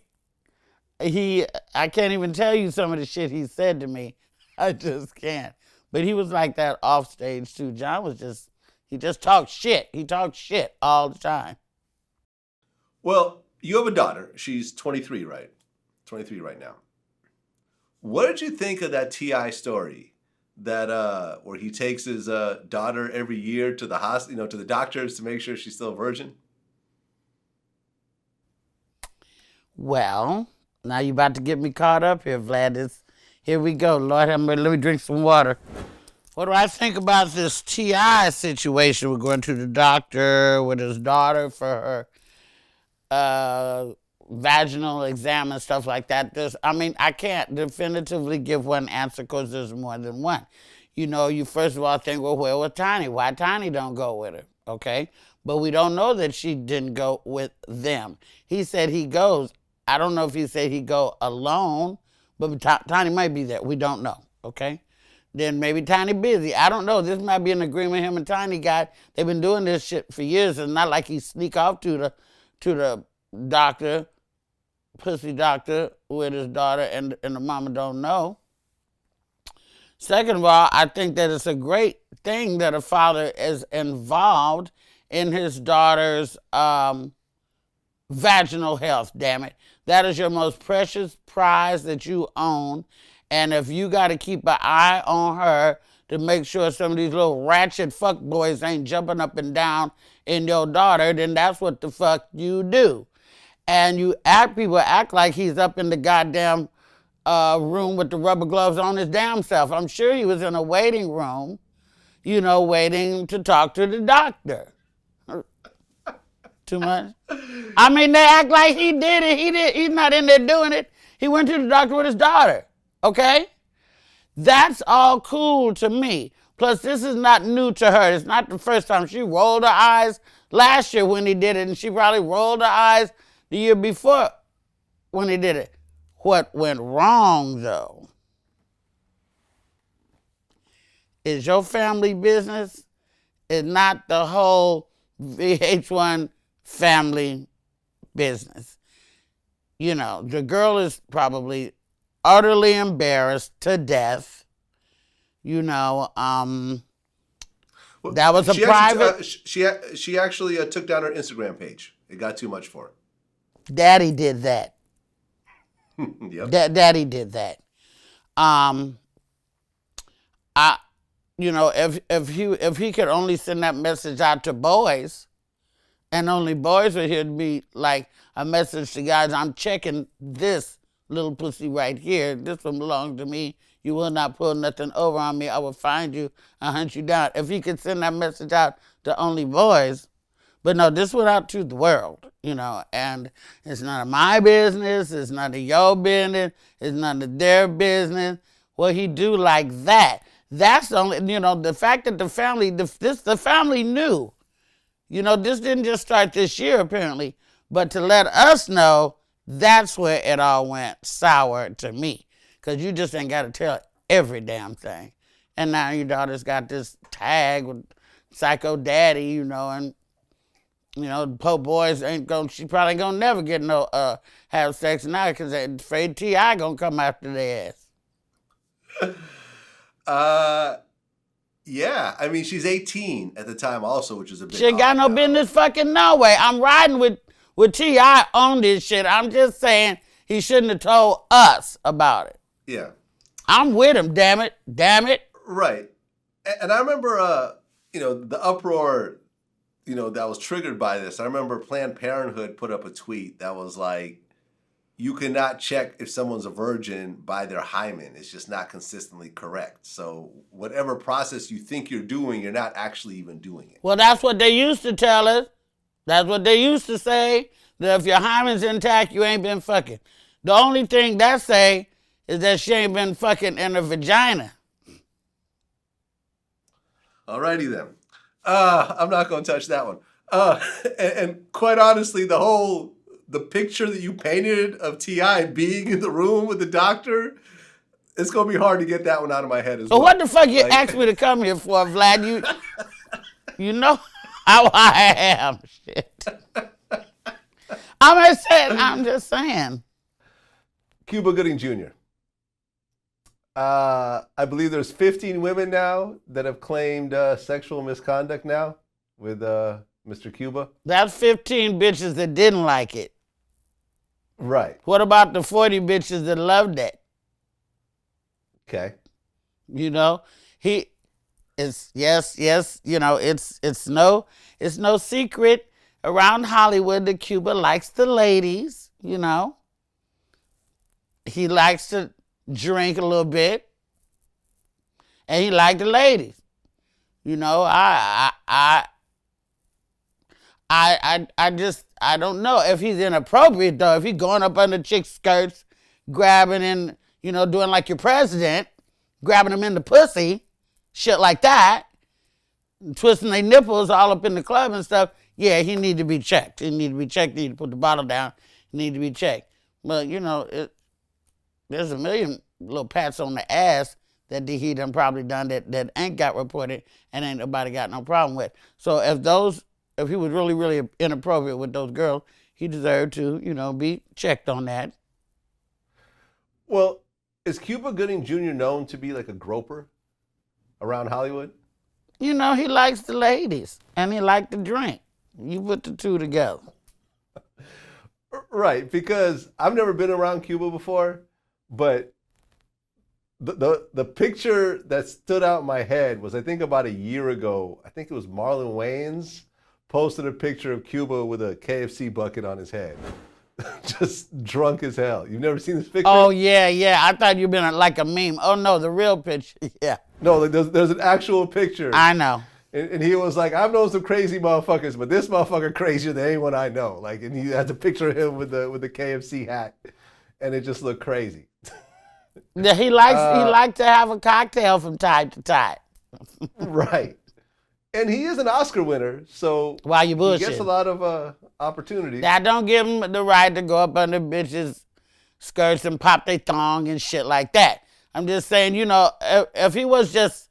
can't even tell you some of the shit he said to me. I just can't. But he was like that off stage, too. John was he just talked shit. He talked shit all the time. Well, you have a daughter. She's 23, right? 23 right now. What did you think of that T.I. story? That where he takes his daughter every year to the hospital, to the doctors to make sure she's still a virgin. Well, now you about to get me caught up here, Vlad. Here we go. Lord have mercy. Let me drink some water. What do I think about this T.I. situation? We're going to the doctor with his daughter for her vaginal exam and stuff like that. I can't definitively give one answer because there's more than one. You first of all think, well, where was Tiny? Why Tiny don't go with her? Okay? But we don't know that she didn't go with them. He said he goes. I don't know if he said he'd go alone, but Tiny might be there. We don't know. Okay? Then maybe Tiny busy. I don't know. This might be an agreement him and Tiny got. They've been doing this shit for years. It's not like he sneak off to the doctor, pussy doctor, with his daughter and the mama don't know. Second of all, I think that it's a great thing that a father is involved in his daughter's vaginal health, damn it. That is your most precious prize that you own. And if you got to keep an eye on her to make sure some of these little ratchet fuck boys ain't jumping up and down in your daughter, then that's what the fuck you do. And people act like he's up in the goddamn room with the rubber gloves on his damn self. I'm sure he was in a waiting room, waiting to talk to the doctor. Too much? I mean, they act like he did it. He's not in there doing it. He went to the doctor with his daughter. Okay? That's all cool to me. Plus, this is not new to her. It's not the first time. She rolled her eyes last year when he did it, and she probably rolled her eyes the year before when he did it. What went wrong, though, is your family business is not the whole VH1 family business. The girl is probably utterly embarrassed to death. That was a private. She actually took down her Instagram page. It got too much for her. Daddy did that. Yep. Daddy did that. If he could only send that message out to boys, and only boys would hear be like a message to guys, I'm checking this little pussy right here. This one belongs to me. You will not pull nothing over on me. I will find you and hunt you down. If he could send that message out to only boys, but no, this went out to the world, and it's none of my business. It's none of your business. It's none of their business. What he do like that. That's only, the fact that the family knew. This didn't just start this year, apparently, but to let us know, that's where it all went sour to me. Because you just ain't got to tell every damn thing. And now your daughter's got this tag with Psycho Daddy, and, po boys she probably gonna never get have sex now because they're afraid T.I. gonna come after their ass. Yeah, I mean, she's 18 at the time also, which is a bit She ain't got no business fucking no way. I'm riding with T.I. on this shit. I'm just saying he shouldn't have told us about it. Yeah. I'm with him, damn it. Right. And I remember, the uproar, that was triggered by this. I remember Planned Parenthood put up a tweet that was like, you cannot check if someone's a virgin by their hymen. It's just not consistently correct. So whatever process you think you're doing, you're not actually even doing it. Well, that's what they used to tell us. That's what they used to say, that if your hymen's intact, you ain't been fucking. The only thing that say is that she ain't been fucking in her vagina. Alrighty then. I'm not going to touch that one. And quite honestly, the whole the picture that you painted of T.I. being in the room with the doctor, it's going to be hard to get that one out of my head as well. So what the fuck you asked me to come here for, Vlad? You know how I am. Shit. I'm just saying. Cuba Gooding Jr. I believe there's 15 women now that have claimed sexual misconduct now with Mr. Cuba. That's 15 bitches that didn't like it. Right. What about the 40 bitches that loved it? Okay. You know, yes, you know, it's no secret around Hollywood that Cuba likes the ladies, you know. He likes to drink a little bit, and he liked the ladies. You know, I don't know if he's inappropriate though. If he's going up under chicks' skirts, grabbing and, you know, doing like your president, grabbing them in the pussy, shit like that, twisting their nipples all up in the club and stuff. Yeah, he need to be checked. He need to be checked. He need to put the bottle down. He need to be checked. But you know, there's a million little pats on the ass that he done probably done that ain't got reported and ain't nobody got no problem with. So if he was really, really inappropriate with those girls, he deserved to, you know, be checked on that. Well, is Cuba Gooding Jr. known to be like a groper around Hollywood? You know, he likes the ladies and he liked to drink. You put the two together. Right, because I've never been around Cuba before, but the picture that stood out in my head was, I think about a year ago, I think it was Marlon Wayans posted a picture of Cuba with a KFC bucket on his head. Just drunk as hell. You've never seen this picture? Oh, yeah. I thought you'd been like a meme. Oh, no, the real picture. Yeah. No, like there's an actual picture. I know. And he was like, I've known some crazy motherfuckers, but this motherfucker crazier than anyone I know. Like, and he had a picture of him with the KFC hat, and it just looked crazy. Yeah, he likes to have a cocktail from time to time. Right. And he is an Oscar winner, so Why you bullshitting? he gets a lot of opportunities. That don't give him the right to go up under bitches' skirts and pop their thong and shit like that. I'm just saying, you know, if he was just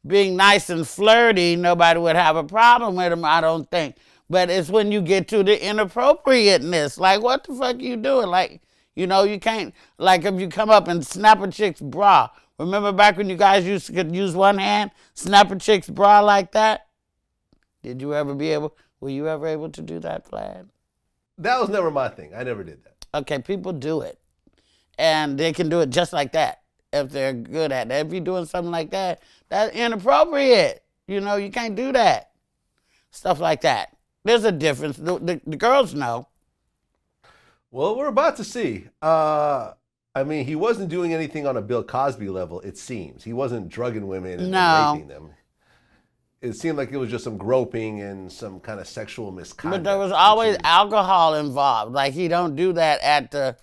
being nice and flirty, nobody would have a problem with him, I don't think. But it's when you get to the inappropriateness. Like, what the fuck are you doing? Like, you know, you can't, like if you come up and snap a chick's bra. Remember back when you guys could use one hand, snap a chick's bra like that? Were you ever able to do that, Vlad? That was never my thing. I never did that. Okay, people do it. And they can do it just like that if they're good at it. If you're doing something like that, that's inappropriate. You know, you can't do that. Stuff like that. There's a difference. The girls know. Well, we're about to see. I mean, he wasn't doing anything on a Bill Cosby level, it seems. He wasn't drugging women and raping them. It seemed like it was just some groping and some kind of sexual misconduct. But there was always alcohol involved. Like, he don't do that at the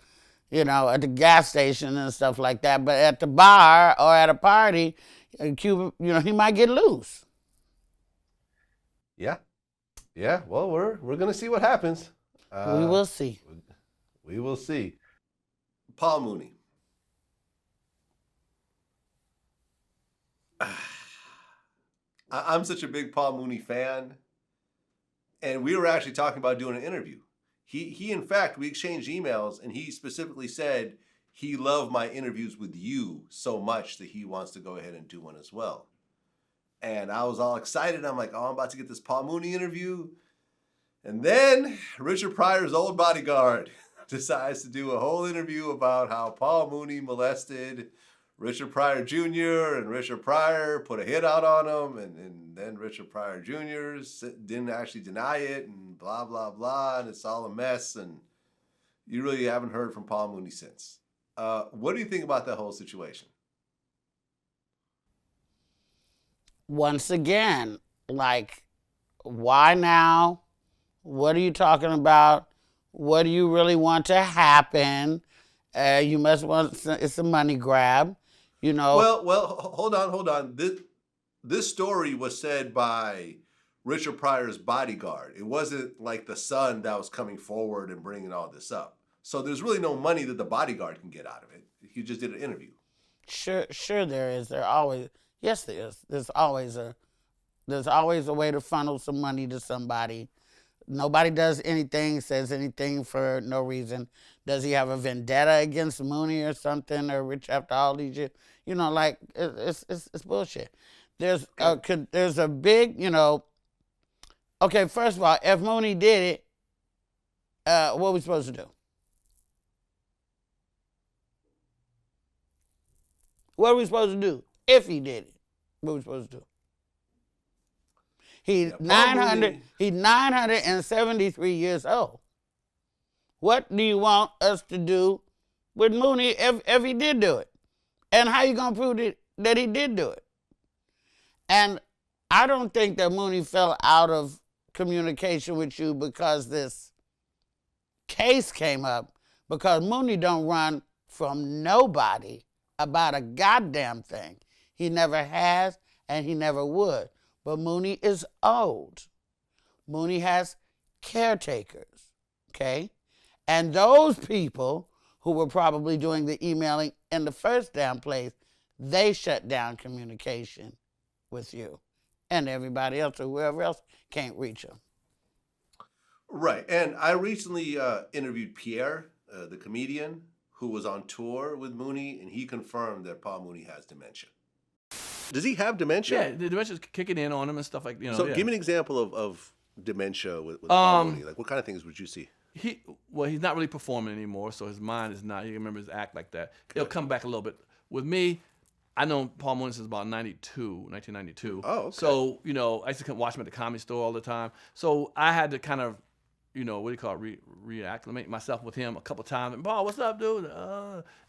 gas station and stuff like that. But at the bar or at a party, Cuba, you know, he might get loose. Yeah. Yeah, well, we're going to see what happens. We will see. We will see. Paul Mooney. I'm such a big Paul Mooney fan. And we were actually talking about doing an interview. He in fact, we exchanged emails, and he specifically said he loved my interviews with you so much that he wants to go ahead and do one as well. And I was all excited. I'm like, oh, I'm about to get this Paul Mooney interview. And then Richard Pryor's old bodyguard decides to do a whole interview about how Paul Mooney molested Richard Pryor Jr. and Richard Pryor put a hit out on him, and then Richard Pryor Jr. didn't actually deny it, and blah, blah, blah, and it's all a mess, and you really haven't heard from Paul Mooney since. What do you think about that whole situation? Once again, like, why now? What are you talking about? What do you really want to happen? You must want, it's a money grab, you know. Well, hold on. This story was said by Richard Pryor's bodyguard. It wasn't like the son that was coming forward and bringing all this up. So there's really no money that the bodyguard can get out of it. He just did an interview. Sure there is. Yes, there is. There's always a way to funnel some money to somebody. Nobody does anything, says anything for no reason. Does he have a vendetta against Mooney or something, or Rich after all these years? You know, like, it's bullshit. There's a big, okay, first of all, if Mooney did it, what are we supposed to do? What are we supposed to do if he did it? What are we supposed to do? He's 973 years old. What do you want us to do with Mooney if he did do it? And how you gonna prove that he did do it? And I don't think that Mooney fell out of communication with you because this case came up, because Mooney don't run from nobody about a goddamn thing. He never has and he never would. But Mooney is old. Mooney has caretakers, okay? And those people who were probably doing the emailing in the first damn place, they shut down communication with you and everybody else or whoever else can't reach him. Right. And I recently interviewed Pierre, the comedian, who was on tour with Mooney, and he confirmed that Paul Mooney has dementia. Does he have dementia? Yeah, the dementia's kicking in on him and stuff like, So give me an example of dementia with Paul Mooney. Like, what kind of things would you see? He's not really performing anymore, so his mind is not. He can remember his act like that. It'll come back a little bit. With me, I know Paul Mooney since about 1992. Oh, okay. So, I used to watch him at the Comedy Store all the time. So I had to kind of, reacclimate myself with him a couple times. And, Paul, what's up, dude?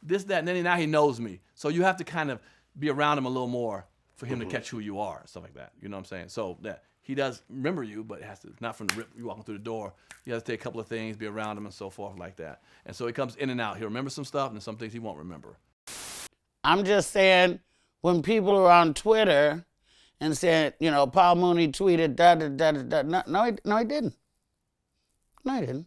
This, that, and then now he knows me. So you have to kind of be around him a little more for him to catch who you are, stuff like that. You know what I'm saying? So that he does remember you, but it has to, not from the rip, you walking through the door. You have to take a couple of things, be around him and so forth like that. And so he comes in and out. He'll remember some stuff and some things he won't remember. I'm just saying, when people are on Twitter and saying, Paul Mooney tweeted da-da-da-da-da, no, he didn't. No, he didn't.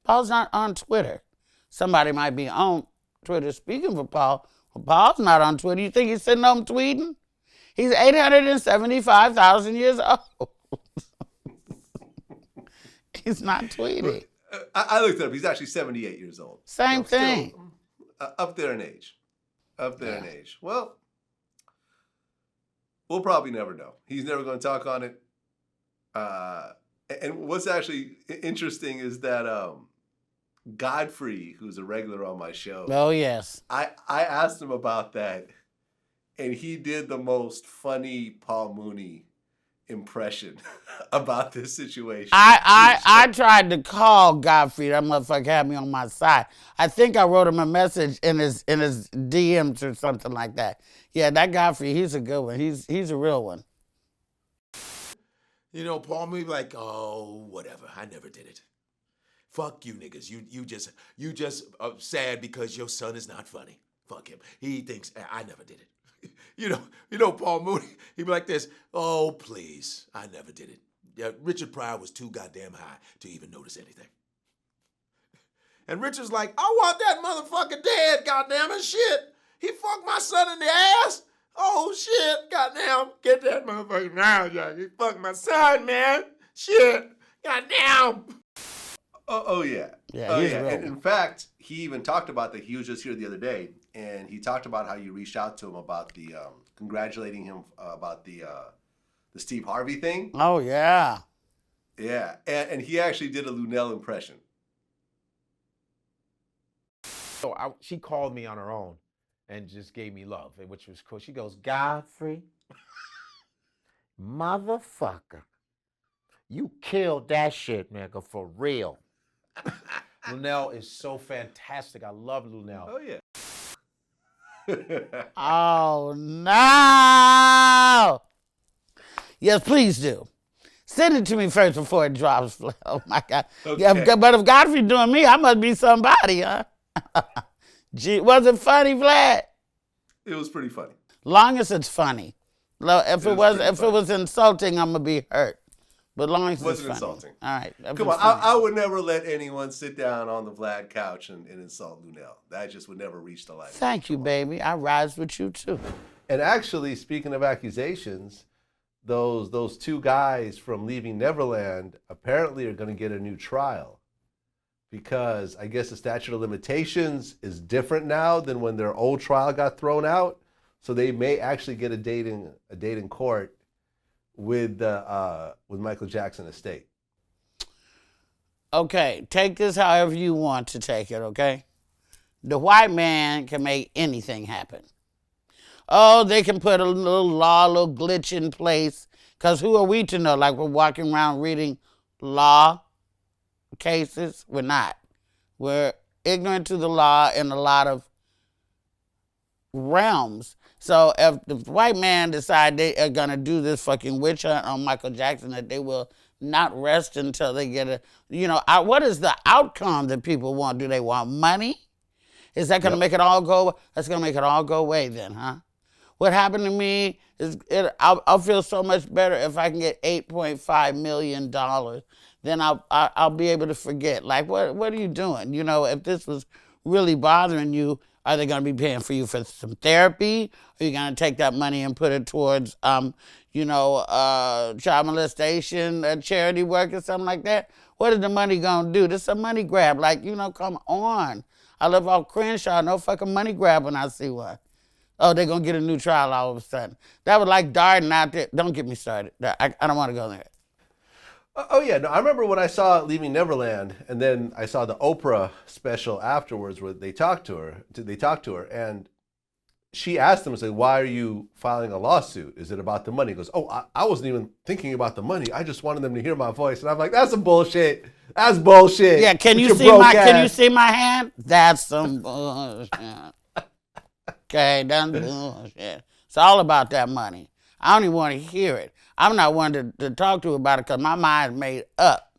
Paul's not on Twitter. Somebody might be on Twitter speaking for Paul. Well, Paul's not on Twitter. You think he's sitting home tweeting? He's 875,000 years old. He's not tweeting. I looked it up. He's actually 78 years old. Same thing. Still, up there in age. In age. Well, we'll probably never know. He's never going to talk on it. And what's actually interesting is that Godfrey, who's a regular on my show. Oh, yes. I asked him about that, and he did the most funny Paul Mooney impression about this situation. I tried to call Godfrey. That motherfucker had me on my side. I think I wrote him a message in his DMs or something like that. Yeah, that Godfrey, he's a good one. He's a real one. Paul Mooney like, oh, whatever. I never did it. Fuck you niggas. You just sad because your son is not funny. Fuck him. He thinks I never did it. Paul Mooney, he'd be like this, oh, please, I never did it. Yeah, Richard Pryor was too goddamn high to even notice anything. And Richard's like, I want that motherfucker dead, goddamn it, shit. He fucked my son in the ass. Oh, shit, goddamn. Get that motherfucker now, Jack. He fucked my son, man. Shit, goddamn. Oh yeah. Yeah, he's real. And in fact, he even talked about that. He was just here the other day, and he talked about how you reached out to him about the congratulating him about the Steve Harvey thing. Oh yeah. Yeah, and he actually did a Luenell impression. So she called me on her own and just gave me love, which was cool. She goes, Godfrey, motherfucker, you killed that shit, nigga, for real. Luenell is so fantastic. I love Luenell. Oh yeah. Oh no! Yes, please do. Send it to me first before it drops. Oh my God. Okay. Yeah, but if Godfrey doing me, I must be somebody, huh? Gee, was it funny, Vlad? It was pretty funny. Long as it's funny. If it was insulting, I'm gonna be hurt. But long as It wasn't it's funny. insulting. All right. if Come it's on, funny. I would never let anyone sit down on the Vlad couch and insult Luenell. That just would never reach the light. Thank you, baby. I rise with you too. And actually, speaking of accusations, those two guys from Leaving Neverland apparently are going to get a new trial because I guess the statute of limitations is different now than when their old trial got thrown out. So they may actually get a date in court with Michael Jackson estate. Okay, take this however you want to take it, okay? The white man can make anything happen. Oh, they can put a little law, a little glitch in place. Because who are we to know? Like we're walking around reading law cases? We're not. We're ignorant to the law in a lot of realms. So if the white man decide they are going to do this fucking witch hunt on Michael Jackson, that they will not rest until they get what is the outcome that people want? Do they want money? Is that going to make it all go? That's going to make it all go away then, huh? What happened to me is I'll feel so much better if I can get $8.5 million. Then I'll be able to forget. Like, what are you doing? If this was really bothering you, are they going to be paying for you for some therapy? Are you going to take that money and put it towards, child molestation, charity work or something like that? What is the money going to do? This is a money grab. Like, come on. I live off Crenshaw. No fucking money grab when I see one. Oh, they're going to get a new trial all of a sudden. That was like Darden out there. Don't get me started. I don't want to go there. Oh, yeah. No, I remember when I saw Leaving Neverland, and then I saw the Oprah special afterwards where they talked to her, and she asked them, why are you filing a lawsuit? Is it about the money? He goes, oh, I wasn't even thinking about the money. I just wanted them to hear my voice. And I'm like, that's some bullshit. That's bullshit. Yeah, can you see my hand? That's some bullshit. Okay, that's bullshit. It's all about that money. I don't even want to hear it. I'm not one to talk to about it because my mind's made up.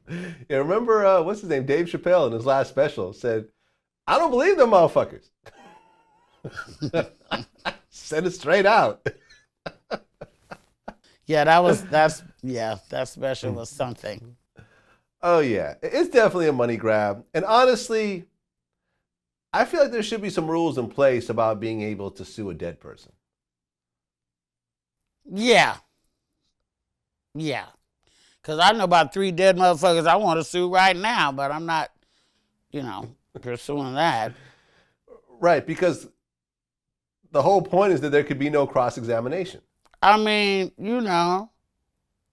Yeah, remember, what's his name? Dave Chappelle in his last special said, I don't believe them motherfuckers. Said it straight out. Yeah, that special was something. Oh, yeah. It's definitely a money grab. And honestly, I feel like there should be some rules in place about being able to sue a dead person. Yeah. Yeah. Because I know about 3 dead motherfuckers I want to sue right now, but I'm not, pursuing that. Right, because the whole point is that there could be no cross-examination. I mean,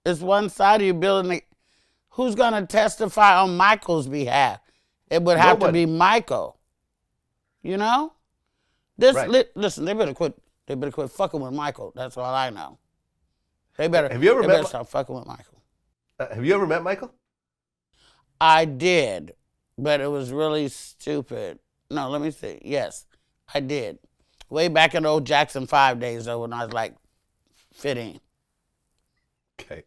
it's one side of you building it. Who's going to testify on Michael's behalf? It would have to be Michael. Right. Listen, they better quit fucking with Michael. That's all I know. They better stop fucking with Michael. Have you ever met Michael? I did, but it was really stupid. No, let me see. Yes, I did. Way back in the old Jackson 5 days, though, when I was like 15. Okay.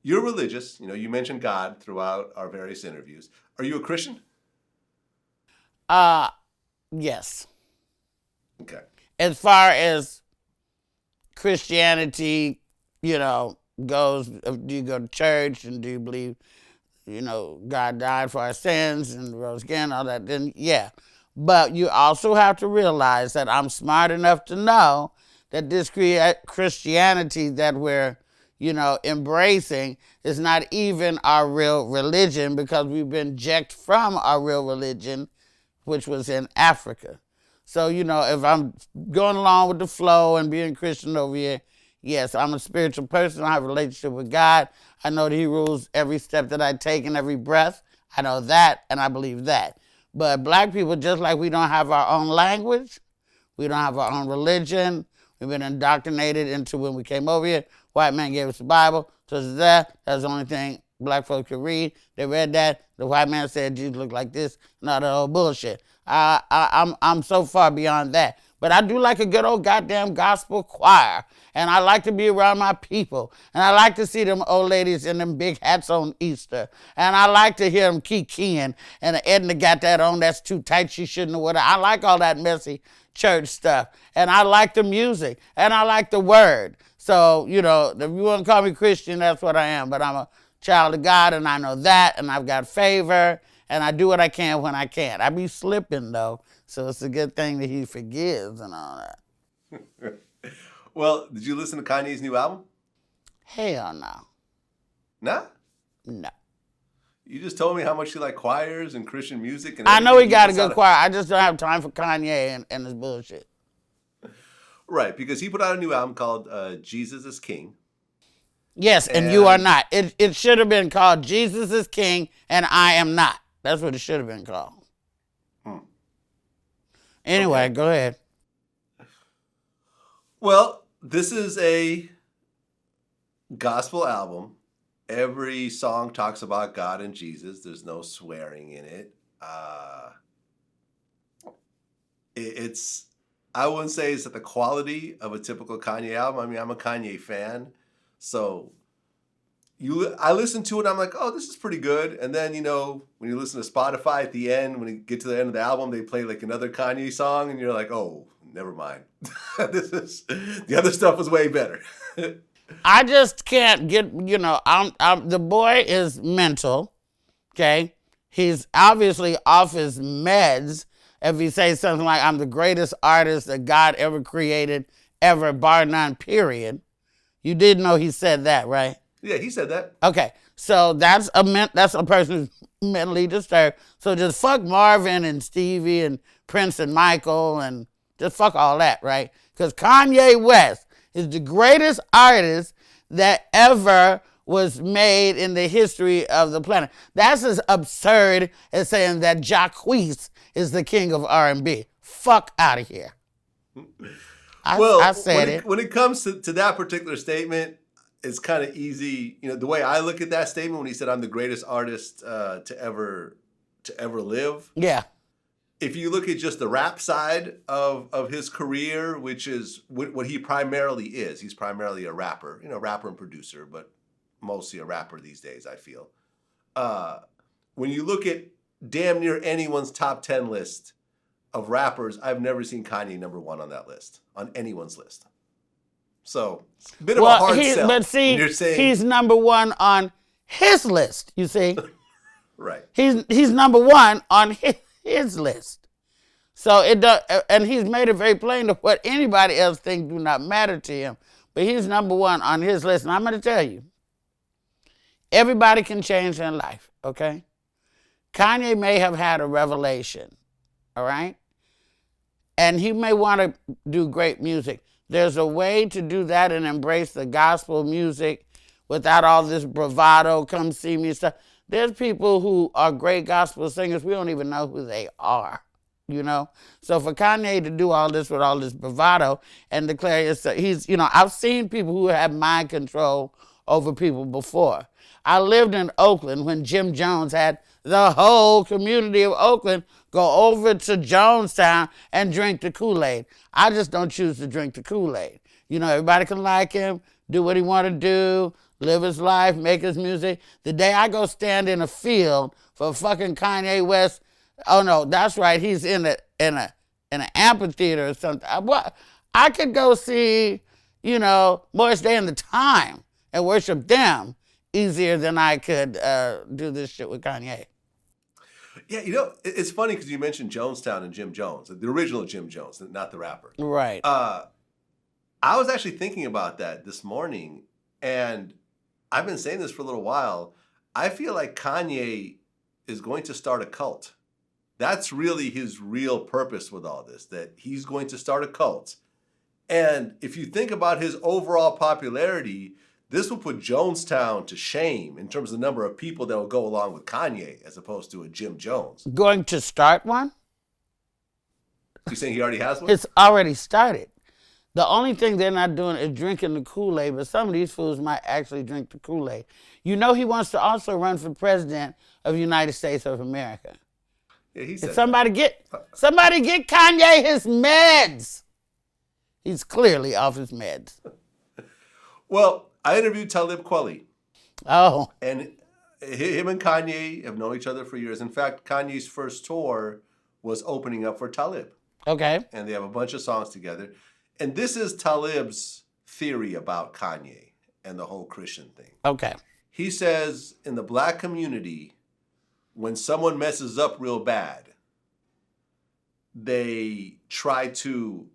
You're religious. You mentioned God throughout our various interviews. Are you a Christian? Yes. Okay. As far as Christianity, goes, do you go to church and do you believe, God died for our sins and rose again, all that, then yeah. But you also have to realize that I'm smart enough to know that this Christianity that we're, embracing is not even our real religion because we've been jacked from our real religion, which was in Africa. So, if I'm going along with the flow and being Christian over here, yes, I'm a spiritual person. I have a relationship with God. I know that He rules every step that I take and every breath. I know that, and I believe that. But black people, just like we don't have our own language, we don't have our own religion, we've been indoctrinated into when we came over here. White man gave us the Bible, so that's the only thing black folks could read. They read that. The white man said Jesus looked like this, and all that old bullshit. I'm so far beyond that. But I do like a good old goddamn gospel choir. And I like to be around my people. And I like to see them old ladies in them big hats on Easter. And I like to hear them kikiing. And Edna got that on that's too tight, she shouldn't have worn it. I like all that messy church stuff. And I like the music. And I like the word. So, you know, if you want to call me Christian, that's what I am. But I'm a child of God, and I know that, and I've got favor, and I do what I can when I can. I be slipping, though, so it's a good thing that he forgives and all that. Well, did you listen to Kanye's new album? Hell no. Nah? No. You just told me how much you like choirs and Christian music. And I know he everything. got a You good sounded- choir. I just don't have time for Kanye and his bullshit. Right, because he put out a new album called Jesus is King. Yes, and you are not. It should have been called Jesus is King and I Am Not. That's what it should have been called. Anyway, Go ahead. Well, this is a gospel album. Every song talks about God and Jesus. There's no swearing in it. It's, I wouldn't say it's at the quality of a typical Kanye album. I mean, I'm a Kanye fan. So I listen to it, I'm like, oh, this is pretty good. And then, you know, when you listen to Spotify at the end, when you get to the end of the album, they play like another Kanye song, and you're like, oh, never mind. The other stuff was way better. I just can't get, you know, the boy is mental, okay? He's obviously off his meds if he says something like, I'm the greatest artist that God ever created, ever, bar none, period. You did know he said that, right? Yeah, he said that. Okay, so that's a person who's mentally disturbed. So just fuck Marvin and Stevie and Prince and Michael and just fuck all that, right? Because Kanye West is the greatest artist that ever was made in the history of the planet. That's as absurd as saying that Jacquees is the king of R&B. Fuck out of here. I said it. When it comes to that particular statement, it's kind of easy. You know, the way I look at that statement when he said, I'm the greatest artist to ever live. Yeah. If you look at just the rap side of his career, which is what he primarily is, he's primarily a rapper, you know, rapper and producer, but mostly a rapper these days, I feel. When you look at damn near anyone's top 10 list of rappers, I've never seen Kanye number one on that list, on anyone's list. So, it's a bit of a hard sell. But see, when you're saying, he's number one on his list, you see. right. He's number one on his list. So it does, and he's made it very plain that what anybody else thinks do not matter to him. But he's number one on his list. And I'm going to tell you, everybody can change their life, okay? Kanye may have had a revelation, all right? And he may want to do great music. There's a way to do that and embrace the gospel music without all this bravado, come see me stuff. There's people who are great gospel singers, we don't even know who they are, you know? So for Kanye to do all this with all this bravado and declare he's, you know, I've seen people who have mind control over people before. I lived in Oakland when Jim Jones had the whole community of Oakland go over to Jonestown and drink the Kool-Aid. I just don't choose to drink the Kool-Aid. You know, everybody can like him, do what he want to do, live his life, make his music. The day I go stand in a field for fucking Kanye West, oh no, that's right, he's in an amphitheater or something. I could go see, you know, Morris Day and the Time and worship them easier than I could do this shit with Kanye. Yeah, you know, it's funny because you mentioned Jonestown and Jim Jones, the original Jim Jones, not the rapper. Right. I was actually thinking about that this morning, and I've been saying this for a little while. I feel like Kanye is going to start a cult. That's really his real purpose with all this, that he's going to start a cult. And if you think about his overall popularity, this will put Jonestown to shame in terms of the number of people that will go along with Kanye as opposed to a Jim Jones. Going to start one? You saying he already has one? It's already started. The only thing they're not doing is drinking the Kool-Aid, but some of these fools might actually drink the Kool-Aid. You know he wants to also run for president of the United States of America. Yeah, he said somebody get Kanye his meds. He's clearly off his meds. Well, I interviewed Talib Kweli. Oh. And him and Kanye have known each other for years. In fact, Kanye's first tour was opening up for Talib. Okay. And they have a bunch of songs together. And this is Talib's theory about Kanye and the whole Christian thing. Okay. He says in the black community, when someone messes up real bad, they try to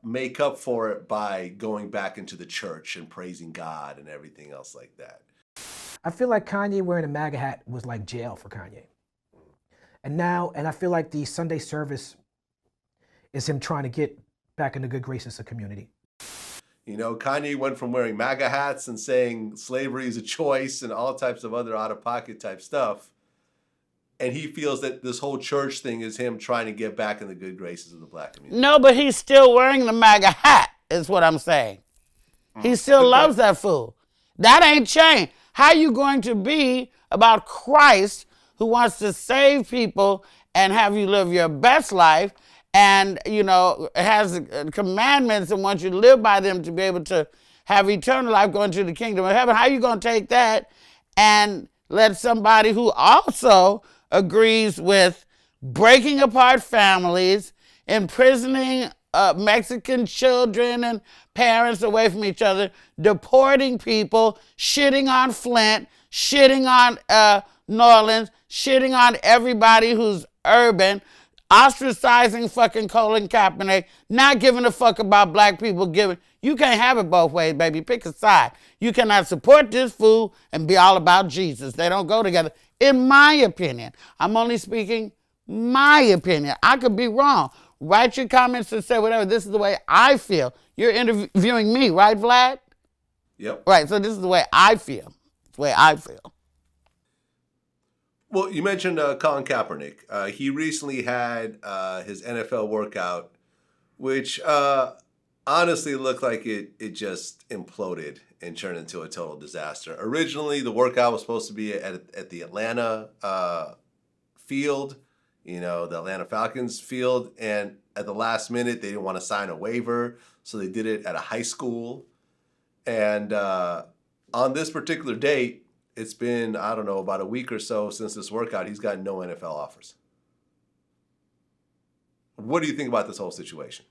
make up for it by going back into the church and praising God and everything else like that. I feel like Kanye wearing a MAGA hat was like jail for Kanye. And I feel like the Sunday service is him trying to get back in the good graces of community. You know, Kanye went from wearing MAGA hats and saying slavery is a choice and all types of other out-of-pocket type stuff. And he feels that this whole church thing is him trying to get back in the good graces of the black community. No, but he's still wearing the MAGA hat, is what I'm saying. He still loves that fool. That ain't changed. How you going to be about Christ who wants to save people and have you live your best life and, you know, has commandments and wants you to live by them to be able to have eternal life going to the kingdom of heaven? How you going to take that and let somebody who also agrees with breaking apart families, imprisoning Mexican children and parents away from each other, deporting people, shitting on Flint, shitting on New Orleans, shitting on everybody who's urban, ostracizing fucking Colin Kaepernick, not giving a fuck about black people You can't have it both ways, baby. Pick a side. You cannot support this fool and be all about Jesus. They don't go together, in my opinion. I'm only speaking my opinion. I could be wrong. Write your comments and say whatever. This is the way I feel. You're interviewing me, right, Vlad? Yep. Right, so this is the way I feel. It's the way I feel. Well, you mentioned Colin Kaepernick. He recently had his NFL workout, which honestly looked like it just imploded and turned into a total disaster. Originally, the workout was supposed to be at the Atlanta field, you know, the Atlanta Falcons field, and at the last minute, they didn't want to sign a waiver, so they did it at a high school. And on this particular date, it's been, I don't know, about a week or so since this workout. He's got no NFL offers. What do you think about this whole situation?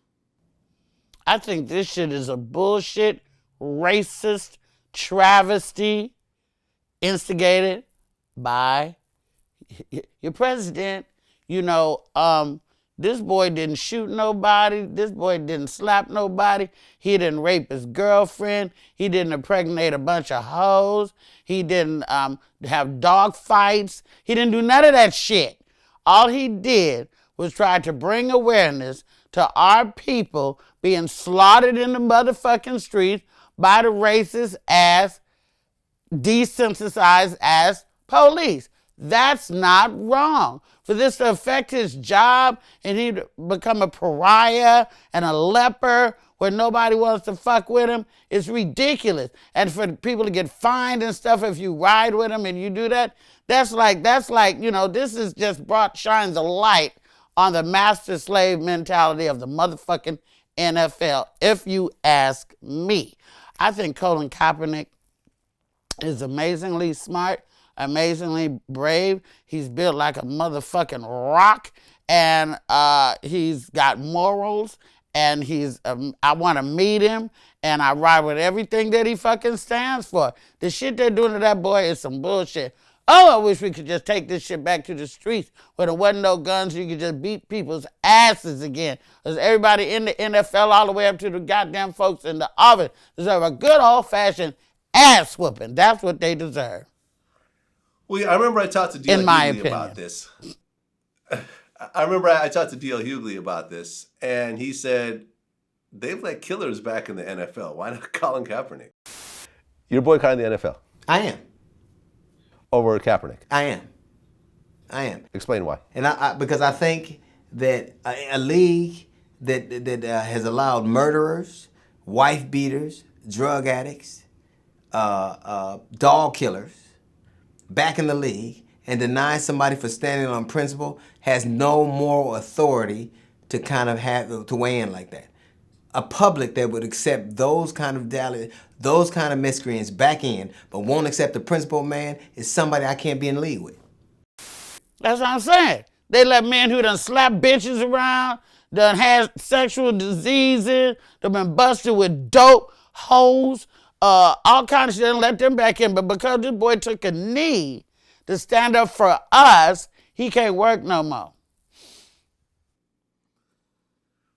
I think this shit is a bullshit, racist travesty instigated by your president. You know, this boy didn't shoot nobody. This boy didn't slap nobody. He didn't rape his girlfriend. He didn't impregnate a bunch of hoes. He didn't have dog fights. He didn't do none of that shit. All he did was try to bring awareness to our people being slaughtered in the motherfucking streets by the racist ass, desensitized ass police. That's not wrong. For this to affect his job and he become a pariah and a leper where nobody wants to fuck with him, it's ridiculous. And for people to get fined and stuff if you ride with him and you do that, that's like, you know, this is just shines a light on the master-slave mentality of the motherfucking NFL, if you ask me. I think Colin Kaepernick is amazingly smart, amazingly brave. He's built like a motherfucking rock, and he's got morals, and I want to meet him, and I ride with everything that he fucking stands for. The shit they're doing to that boy is some bullshit. Oh, I wish we could just take this shit back to the streets where there wasn't no guns. You could just beat people's asses again. Because everybody in the NFL all the way up to the goddamn folks in the office deserve a good old-fashioned ass whooping. That's what they deserve. Well, I remember I talked to D.L. Hughley about this. I remember I talked to D.L. Hughley about this, and he said, they've let killers back in the NFL. Why not Colin Kaepernick? You're boycotting the NFL? I am. Over Kaepernick? I am. Explain why. And because I think that a league that has allowed murderers, wife beaters, drug addicts, dog killers back in the league and deny somebody for standing on principle has no moral authority to kind of have to weigh in like that. A public that would accept those kind of miscreants back in, but won't accept the principled man is somebody I can't be in league with. That's what I'm saying. They let men who done slap bitches around, done had sexual diseases, done been busted with dope, hoes, all kinds of shit, and let them back in. But because this boy took a knee to stand up for us, he can't work no more.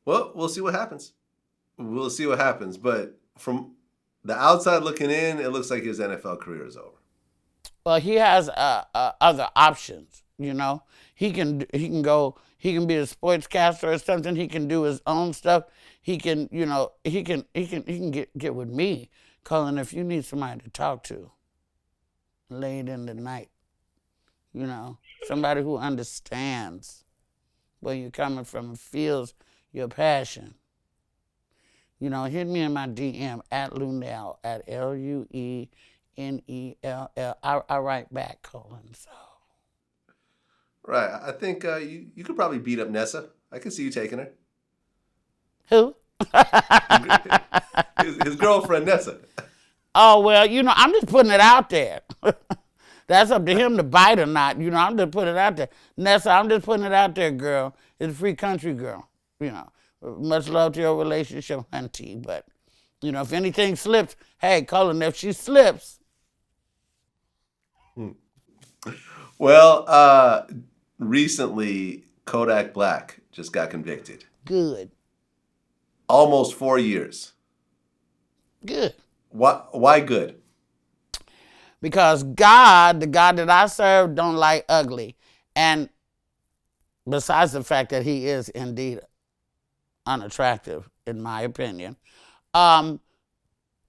Well, we'll see what happens. We'll see what happens. But from the outside looking in, it looks like his NFL career is over. Well, he has other options, you know. He can go, he can be a sportscaster or something. He can do his own stuff. He can, you know, he can get with me. Colin, if you need somebody to talk to late in the night, you know, somebody who understands where you're coming from and feels your passion. You know, hit me in my DM at Luenell, at Luenell. I write back, Colin, so. Right. I think you could probably beat up Nessa. I can see you taking her. Who? his girlfriend, Nessa. Oh, well, you know, I'm just putting it out there. That's up to him to bite or not. You know, I'm just putting it out there. Nessa, I'm just putting it out there, girl. It's a free country, girl. You know, much love to your relationship, auntie. But, you know, if anything slips, hey, Colin, if she slips. Well, recently, Kodak Black just got convicted. Good. Almost 4 years. Good. Why good? Because God, the God that I serve, don't like ugly. And besides the fact that he is indeed unattractive, in my opinion,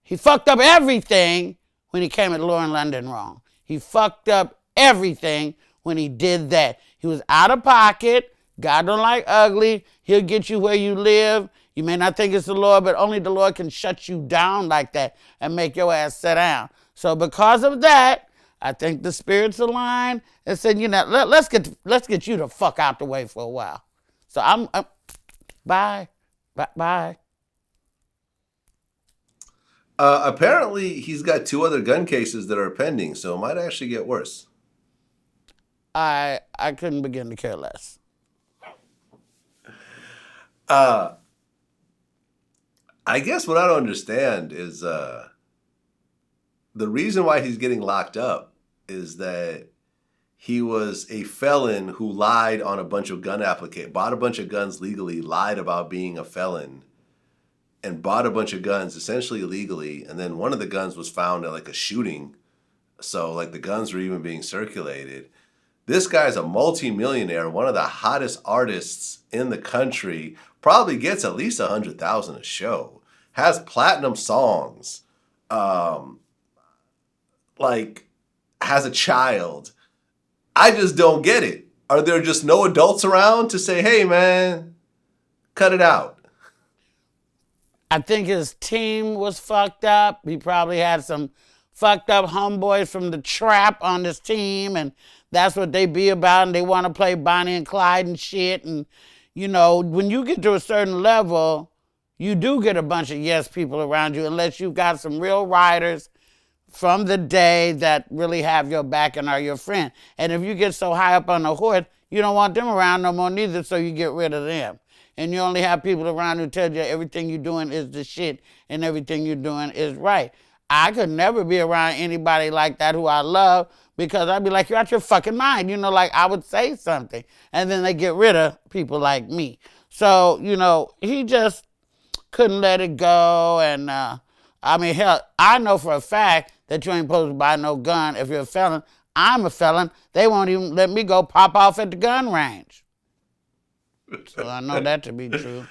he fucked up everything when he came at Lauren London wrong. He fucked up everything when he did that. He was out of pocket. God don't like ugly. He'll get you where you live. You may not think it's the Lord, but only the Lord can shut you down like that and make your ass sit down. So because of that, I think the spirits aligned and said, you know, let's get you the fuck out the way for a while. So I'm bye. Apparently, he's got 2 other gun cases that are pending, so it might actually get worse. I couldn't begin to care less. I guess what I don't understand is the reason why he's getting locked up is that he was a felon who lied on a bunch of gun applications, bought a bunch of guns legally, lied about being a felon, and bought a bunch of guns essentially illegally. And then one of the guns was found at like a shooting. So like the guns were even being circulated. This guy's a multi-millionaire, one of the hottest artists in the country, probably gets at least $100,000 a show, has platinum songs, like has a child. I just don't get it. Are there just no adults around to say, hey man, cut it out? I think his team was fucked up. He probably had some fucked up homeboys from the trap on his team, and that's what they be about, and they want to play Bonnie and Clyde and shit. And, you know, when you get to a certain level, you do get a bunch of yes people around you, unless you've got some real riders from the day that really have your back and are your friend. And if you get so high up on the horse, you don't want them around no more neither, so you get rid of them. And you only have people around who tell you everything you're doing is the shit and everything you're doing is right. I could never be around anybody like that who I love, because I'd be like, you're out your fucking mind. You know, like I would say something and then they get rid of people like me. So, you know, he just couldn't let it go. And I mean, hell, I know for a fact that you ain't supposed to buy no gun if you're a felon. I'm a felon. They won't even let me go pop off at the gun range. So I know that to be true.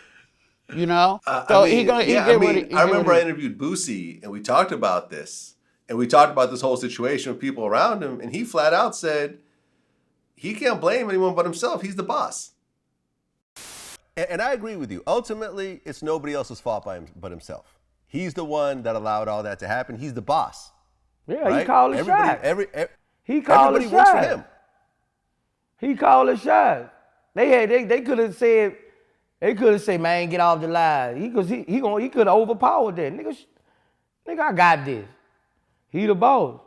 You know? So I remember I interviewed Boosie and we talked about this. And we talked about this whole situation with people around him. And he flat out said he can't blame anyone but himself. He's the boss. And I agree with you. Ultimately, it's nobody else's fault but himself. He's the one that allowed all that to happen. He's the boss. Yeah, right? He called the shots. He called the everybody works for shots. him. He called the shots. They could have said, man, get off the line. He could have overpowered that. Nigga, I got this. He the boss.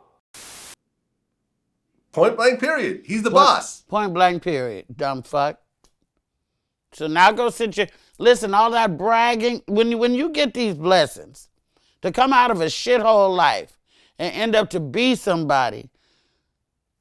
Point blank period. He's the boss. Point blank period, dumb fuck. So now go sit your, listen, all that bragging, when you get these blessings, to come out of a shithole life and end up to be somebody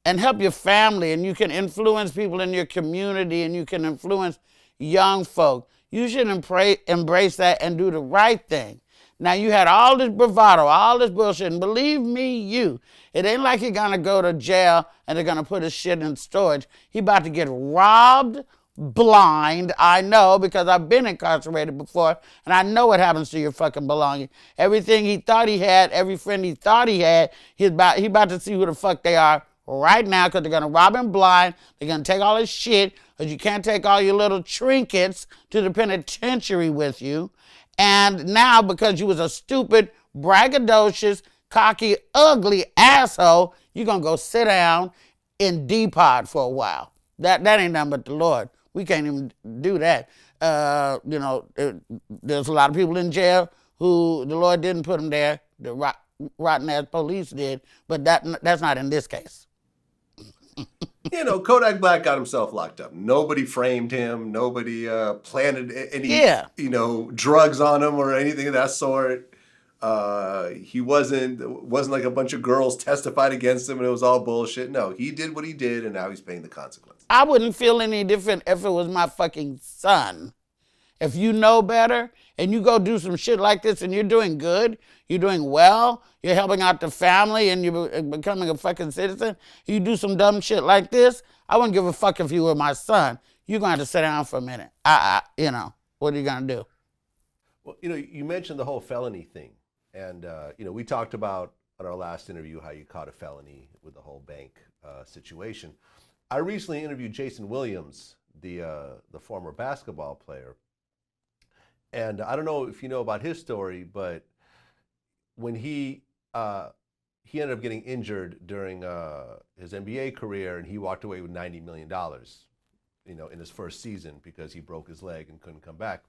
and help your family, and you can influence people in your community, and you can influence young folk, you should embrace that and do the right thing. Now, you had all this bravado, all this bullshit, and believe me, it ain't like you're gonna go to jail and they're gonna put his shit in storage. He about to get robbed blind, I know, because I've been incarcerated before, and I know what happens to your fucking belonging. Everything he thought he had, every friend he thought he had, he about to see who the fuck they are right now, because they're gonna rob him blind. They're gonna take all his shit, because you can't take all your little trinkets to the penitentiary with you. And now, because you was a stupid, braggadocious, cocky, ugly asshole, you're gonna go sit down in D-Pod for a while. That ain't nothing but the Lord. We can't even do that. There's a lot of people in jail who the Lord didn't put them there. The rotten ass police did, but that's not in this case. Kodak Black got himself locked up. Nobody framed him. Nobody planted any, drugs on him or anything of that sort. He wasn't like a bunch of girls testified against him and it was all bullshit. No, he did what he did, and now he's paying the consequences. I wouldn't feel any different if it was my fucking son. If you know better and you go do some shit like this and you're doing good, you're doing well, you're helping out the family and you're becoming a fucking citizen, you do some dumb shit like this, I wouldn't give a fuck if you were my son. You're going to have to sit down for a minute. What are you going to do? Well, you mentioned the whole felony thing. And, we talked about on our last interview how you caught a felony with the whole bank situation. I recently interviewed Jason Williams, the former basketball player. And I don't know if you know about his story, but when he ended up getting injured during his NBA career, and he walked away with $90 million, in his first season because he broke his leg and couldn't come back.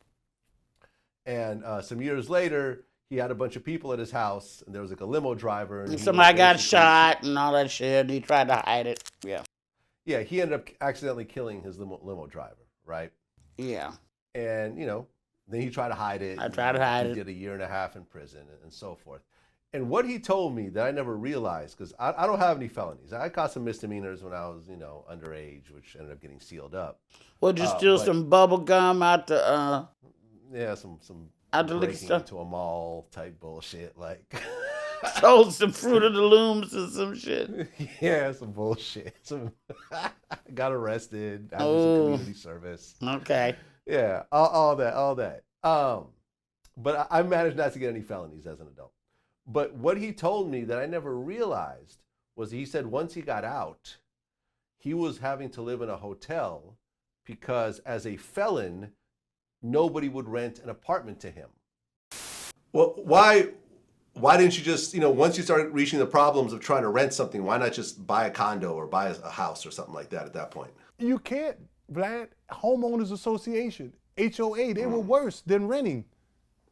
And some years later, he had a bunch of people at his house, and there was like a limo driver. And somebody got shot and all that shit, and he tried to hide it. Yeah. Yeah, he ended up accidentally killing his limo driver, right? Yeah. And, then he tried to hide it. I tried to hide it. He did 1.5 years in prison and so forth. And what he told me that I never realized, because I don't have any felonies. I caught some misdemeanors when I was, underage, which ended up getting sealed up. Well, just steal some bubble gum out the... yeah, some out the breaking into a mall type bullshit, like... Sold some Fruit of the Looms or some shit. Yeah, some bullshit. Got arrested. I did some community service. Okay. Yeah, all that. But I managed not to get any felonies as an adult. But what he told me that I never realized was he said once he got out, he was having to live in a hotel because as a felon, nobody would rent an apartment to him. Well, why didn't you just, once you started reaching the problems of trying to rent something, why not just buy a condo or buy a house or something like that at that point? You can't, Vlad. Homeowners Association, HOA, they were worse than renting.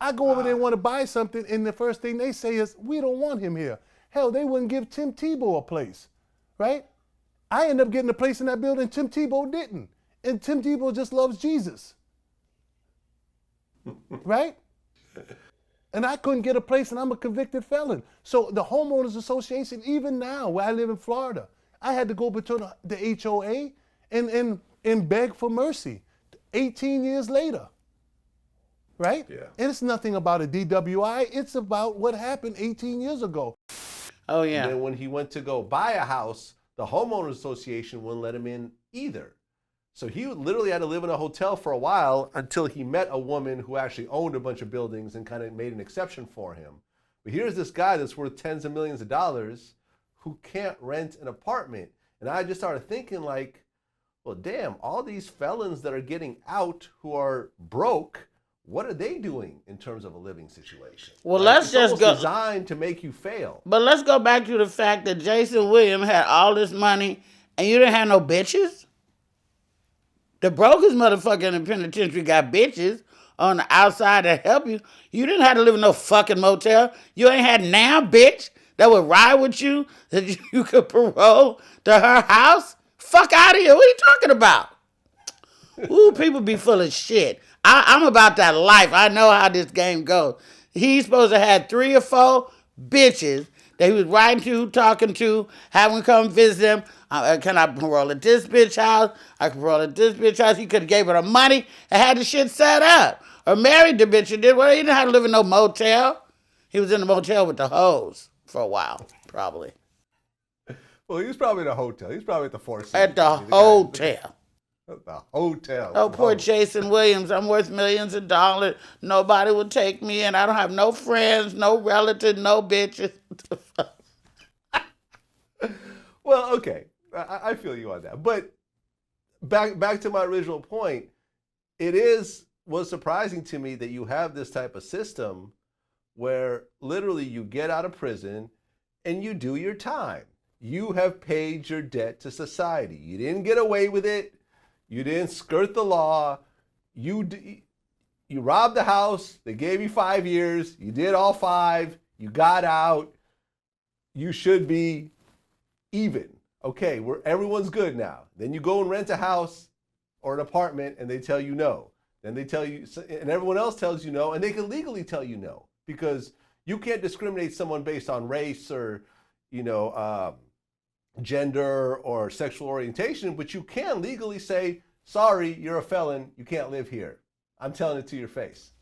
I go over there and want to buy something, and the first thing they say is, we don't want him here. Hell, they wouldn't give Tim Tebow a place, right? I ended up getting a place in that building, Tim Tebow didn't. And Tim Tebow just loves Jesus, right? And I couldn't get a place, and I'm a convicted felon. So the Homeowners Association, even now, where I live in Florida, I had to go between the HOA and beg for mercy 18 years later, right? Yeah. And it's nothing about a DWI. It's about what happened 18 years ago. Oh, yeah. And then when he went to go buy a house, the Homeowners Association wouldn't let him in either. So he literally had to live in a hotel for a while until he met a woman who actually owned a bunch of buildings and kind of made an exception for him. But here's this guy that's worth tens of millions of dollars who can't rent an apartment. And I just started thinking like, well, damn, all these felons that are getting out who are broke, what are they doing in terms of a living situation? Well, like, let's just go. It's designed to make you fail. But let's go back to the fact that Jason Williams had all this money and you didn't have no bitches. The brokest motherfucker in the penitentiary got bitches on the outside to help you. You didn't have to live in no fucking motel. You ain't had now bitch that would ride with you that you could parole to her house. Fuck out of here. What are you talking about? Ooh, people be full of shit. I'm about that life. I know how this game goes. He's supposed to have 3 or 4 bitches that he was writing to, talking to, having come visit him. Can I parole at this bitch house? I can parole at this bitch house. He could have gave her the money and had the shit set up. Or married the bitch and did. Well, he didn't have to live in no motel. He was in the motel with the hoes for a while, probably. Well, he was probably in a hotel. He's probably at the Four Seasons. At the hotel. At the hotel. Oh, poor Jason Williams. I'm worth millions of dollars. Nobody will take me in. I don't have no friends, no relatives, no bitches. Well, okay. I feel you on that. But back to my original point, was surprising to me that you have this type of system where literally you get out of prison and you do your time. You have paid your debt to society. You didn't get away with it. You didn't skirt the law. You robbed the house. They gave you 5 years. You did all 5. You got out. You should be even. Okay, everyone's good now. Then you go and rent a house or an apartment and they tell you no. Then they tell you, and everyone else tells you no, and they can legally tell you no because you can't discriminate someone based on race or, gender or sexual orientation, but you can legally say, sorry, you're a felon, you can't live here. I'm telling it to your face.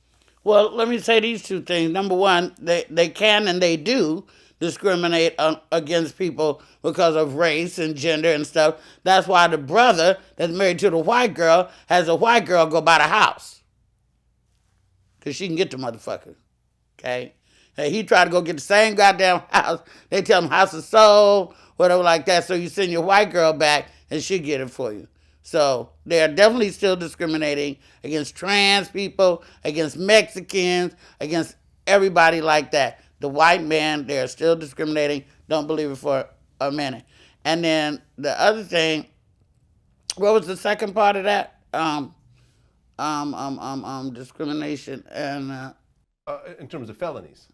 Well, let me say these 2 things. Number one, they can and they do discriminate against people because of race and gender and stuff. That's why the brother that's married to the white girl has a white girl go buy the house. Because she can get the motherfucker. Okay? Hey, he tried to go get the same goddamn house. They tell him house is sold, whatever like that. So you send your white girl back and she get it for you. So they are definitely still discriminating against trans people, against Mexicans, against everybody like that. The white man, they're still discriminating. Don't believe it for a minute. And then the other thing, what was the second part of that? Discrimination and in terms of felonies.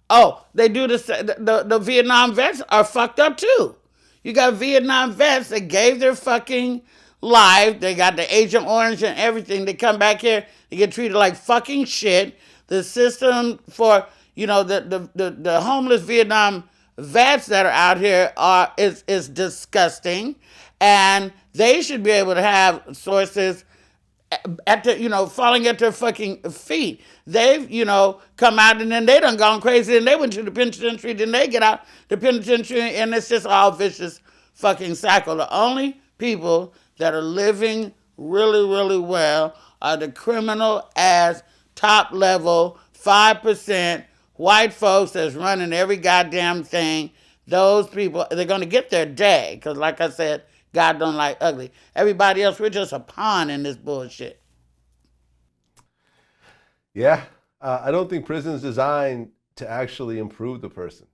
Oh, they do this. The Vietnam vets are fucked up too. You got Vietnam vets that gave their fucking life. They got the Agent Orange and everything. They come back here, they get treated like fucking shit. The system for the homeless Vietnam vets that are out here is disgusting, and they should be able to have sources at falling at their fucking feet. They've come out and then they done gone crazy and they went to the penitentiary. Then they get out the penitentiary and it's just all vicious fucking cycle. The only people that are living really, really well are the criminal ass top level 5% white folks that's running every goddamn thing. Those people, they're going to get their day because, like I said, God don't like ugly. Everybody else, we're just a pawn in this bullshit. Yeah, I don't think prison's designed to actually improve the person.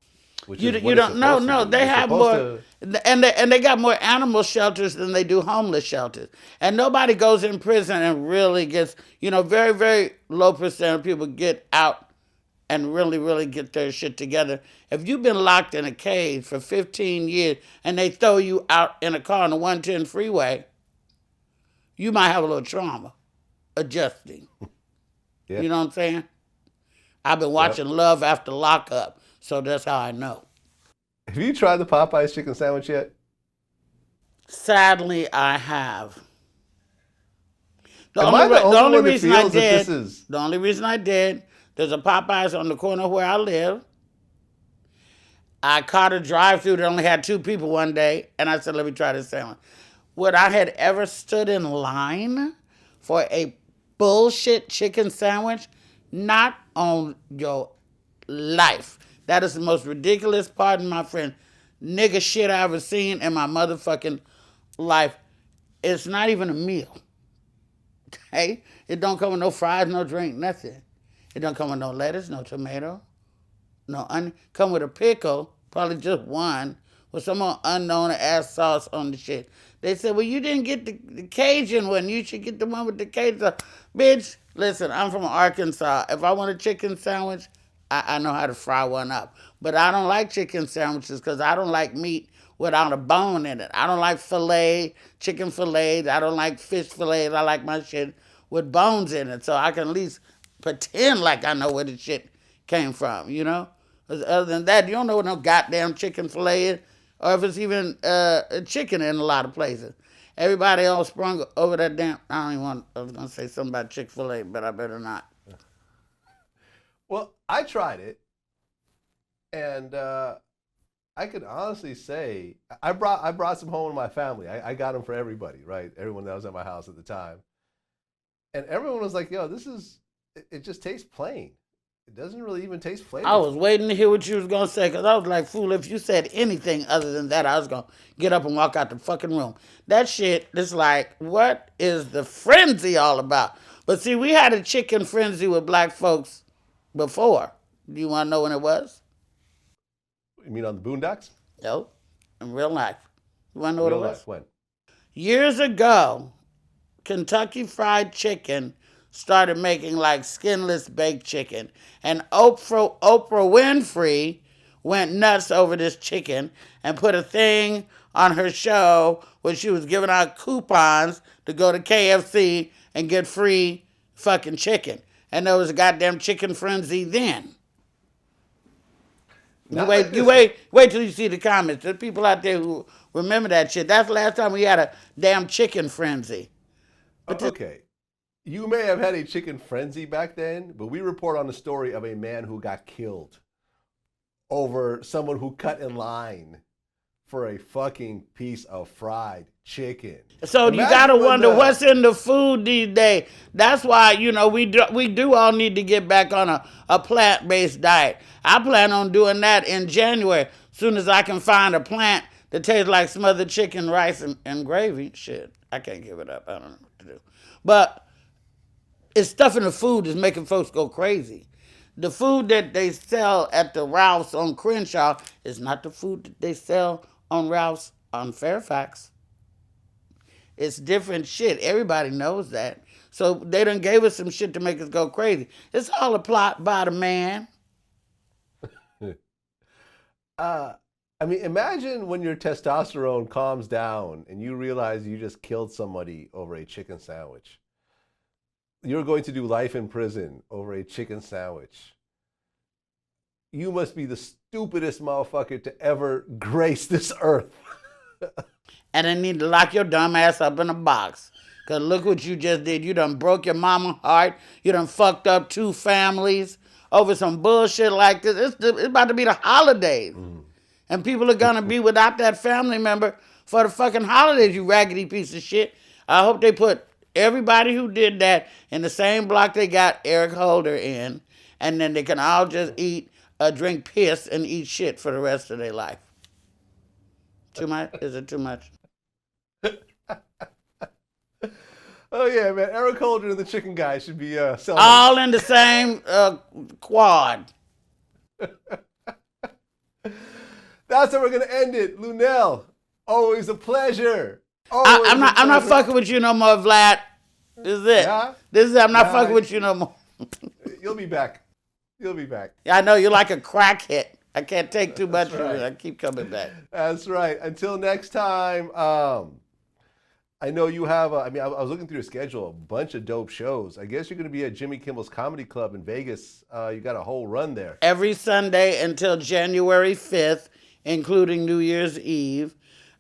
You don't know. No, they have more, and they got more animal shelters than they do homeless shelters. And nobody goes in prison and really gets, very, very low percent of people get out and really, really get their shit together. If you've been locked in a cage for 15 years and they throw you out in a car on the 110 freeway, you might have a little trauma adjusting. Yeah. You know what I'm saying? I've been watching Love After Lockup, so that's how I know. Have you tried the Popeyes chicken sandwich yet? Sadly, I have. The Am I the only one that reason I feels that did, this is- the only reason I did, there's a Popeyes on the corner where I live. I caught a drive-through that only had 2 people one day, and I said, let me try this sandwich. Would I had ever stood in line for a bullshit chicken sandwich? Not on your life. That is the most ridiculous, pardon my friend, nigga shit I ever seen in my motherfucking life. It's not even a meal. Okay? It don't come with no fries, no drink, nothing. It don't come with no lettuce, no tomato, no onion. Come with a pickle, probably just one, with some unknown ass sauce on the shit. They said, well, you didn't get the Cajun one. You should get the one with the Cajun sauce. Bitch, listen, I'm from Arkansas. If I want a chicken sandwich, I know how to fry one up. But I don't like chicken sandwiches because I don't like meat without a bone in it. I don't like filet, chicken fillets. I don't like fish fillets. I like my shit with bones in it, so I can at least pretend like I know where the shit came from, you know? 'Cause other than that, you don't know what no goddamn chicken fillet is, or if it's even a chicken in a lot of places. Everybody all sprung over that damn, I was going to say something about Chick-fil-A, but I better not. Well, I tried it, and I could honestly say I brought some home to my family. I got them for everybody, right? Everyone that was at my house at the time, and everyone was like, "Yo, it just tastes plain. It doesn't really even taste flavorful." I was waiting to hear what you was gonna say, because I was like, fool, if you said anything other than that, I was gonna get up and walk out the fucking room. That shit is like, what is the frenzy all about? But see, we had a chicken frenzy with black folks before. Do you want to know when it was? You mean on the Boondocks? No, in real life. You want to know what it was? When? Years ago, Kentucky Fried Chicken started making like skinless baked chicken. And Oprah Winfrey went nuts over this chicken and put a thing on her show where she was giving out coupons to go to KFC and get free fucking chicken. And there was a goddamn chicken frenzy then. You wait till you see the comments. There's people out there who remember that shit. That's the last time we had a damn chicken frenzy. Okay. You may have had a chicken frenzy back then, but we report on the story of a man who got killed over someone who cut in line for a fucking piece of fried chicken. So you gotta wonder what's in the food these days. That's why, you know, we do all need to get back on a plant-based diet. I plan on doing that in January, as soon as I can find a plant that tastes like smothered chicken, rice, and gravy. Shit, I can't give it up. I don't know what to do. But it's stuff in the food that's making folks go crazy. The food that they sell at the Ralph's on Crenshaw is not the food that they sell on Ralph's on Fairfax. It's different shit. Everybody knows that. So they done gave us some shit to make us go crazy. It's all a plot by the man. I mean, imagine when your testosterone calms down and you realize you just killed somebody over a chicken sandwich. You're going to do life in prison over a chicken sandwich. You must be the stupidest motherfucker to ever grace this earth. And they need to lock your dumb ass up in a box. Because look what you just did. You done broke your mama's heart. You done fucked up 2 families over some bullshit like this. It's about to be the holidays. And people are going to be without that family member for the fucking holidays, you raggedy piece of shit. I hope they put everybody who did that in the same block they got Eric Holder in, and then they can all just drink piss and eat shit for the rest of their life. Too much? Is it too much? Oh yeah, man. Eric Holder and the chicken guy should be selling. All in the same quad. That's how we're gonna end it. Luenell, always a pleasure. I'm not fucking with you no more, Vlad. This is it. Yeah? This is it. I'm not fucking with you no more. You'll be back. You'll be back. Yeah, I know you're like a crackhead. I can't take too much That's of right. it. I keep coming back. That's right. Until next time. I know you have. I was looking through your schedule. A bunch of dope shows. I guess you're going to be at Jimmy Kimmel's Comedy Club in Vegas. You got a whole run there. Every Sunday until January 5th, including New Year's Eve.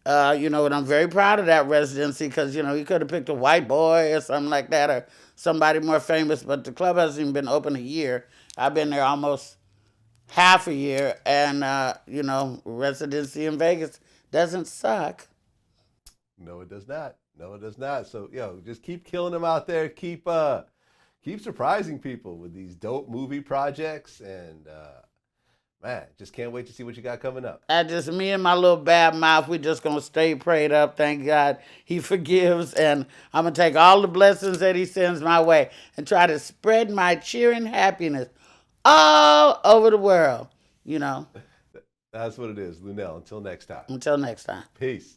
And I'm very proud of that residency because, you could have picked a white boy or something like that or somebody more famous, but the club hasn't even been open a year. I've been there almost half a year, and, residency in Vegas doesn't suck. No, it does not. No, it does not. So, just keep killing them out there. Keep surprising people with these dope movie projects, and man, just can't wait to see what you got coming up. Me and my little bad mouth, we just gonna stay prayed up. Thank God he forgives, and I'm gonna take all the blessings that he sends my way and try to spread my cheer and happiness all over the world. That's what it is, Luenell. Until next time. Until next time. Peace.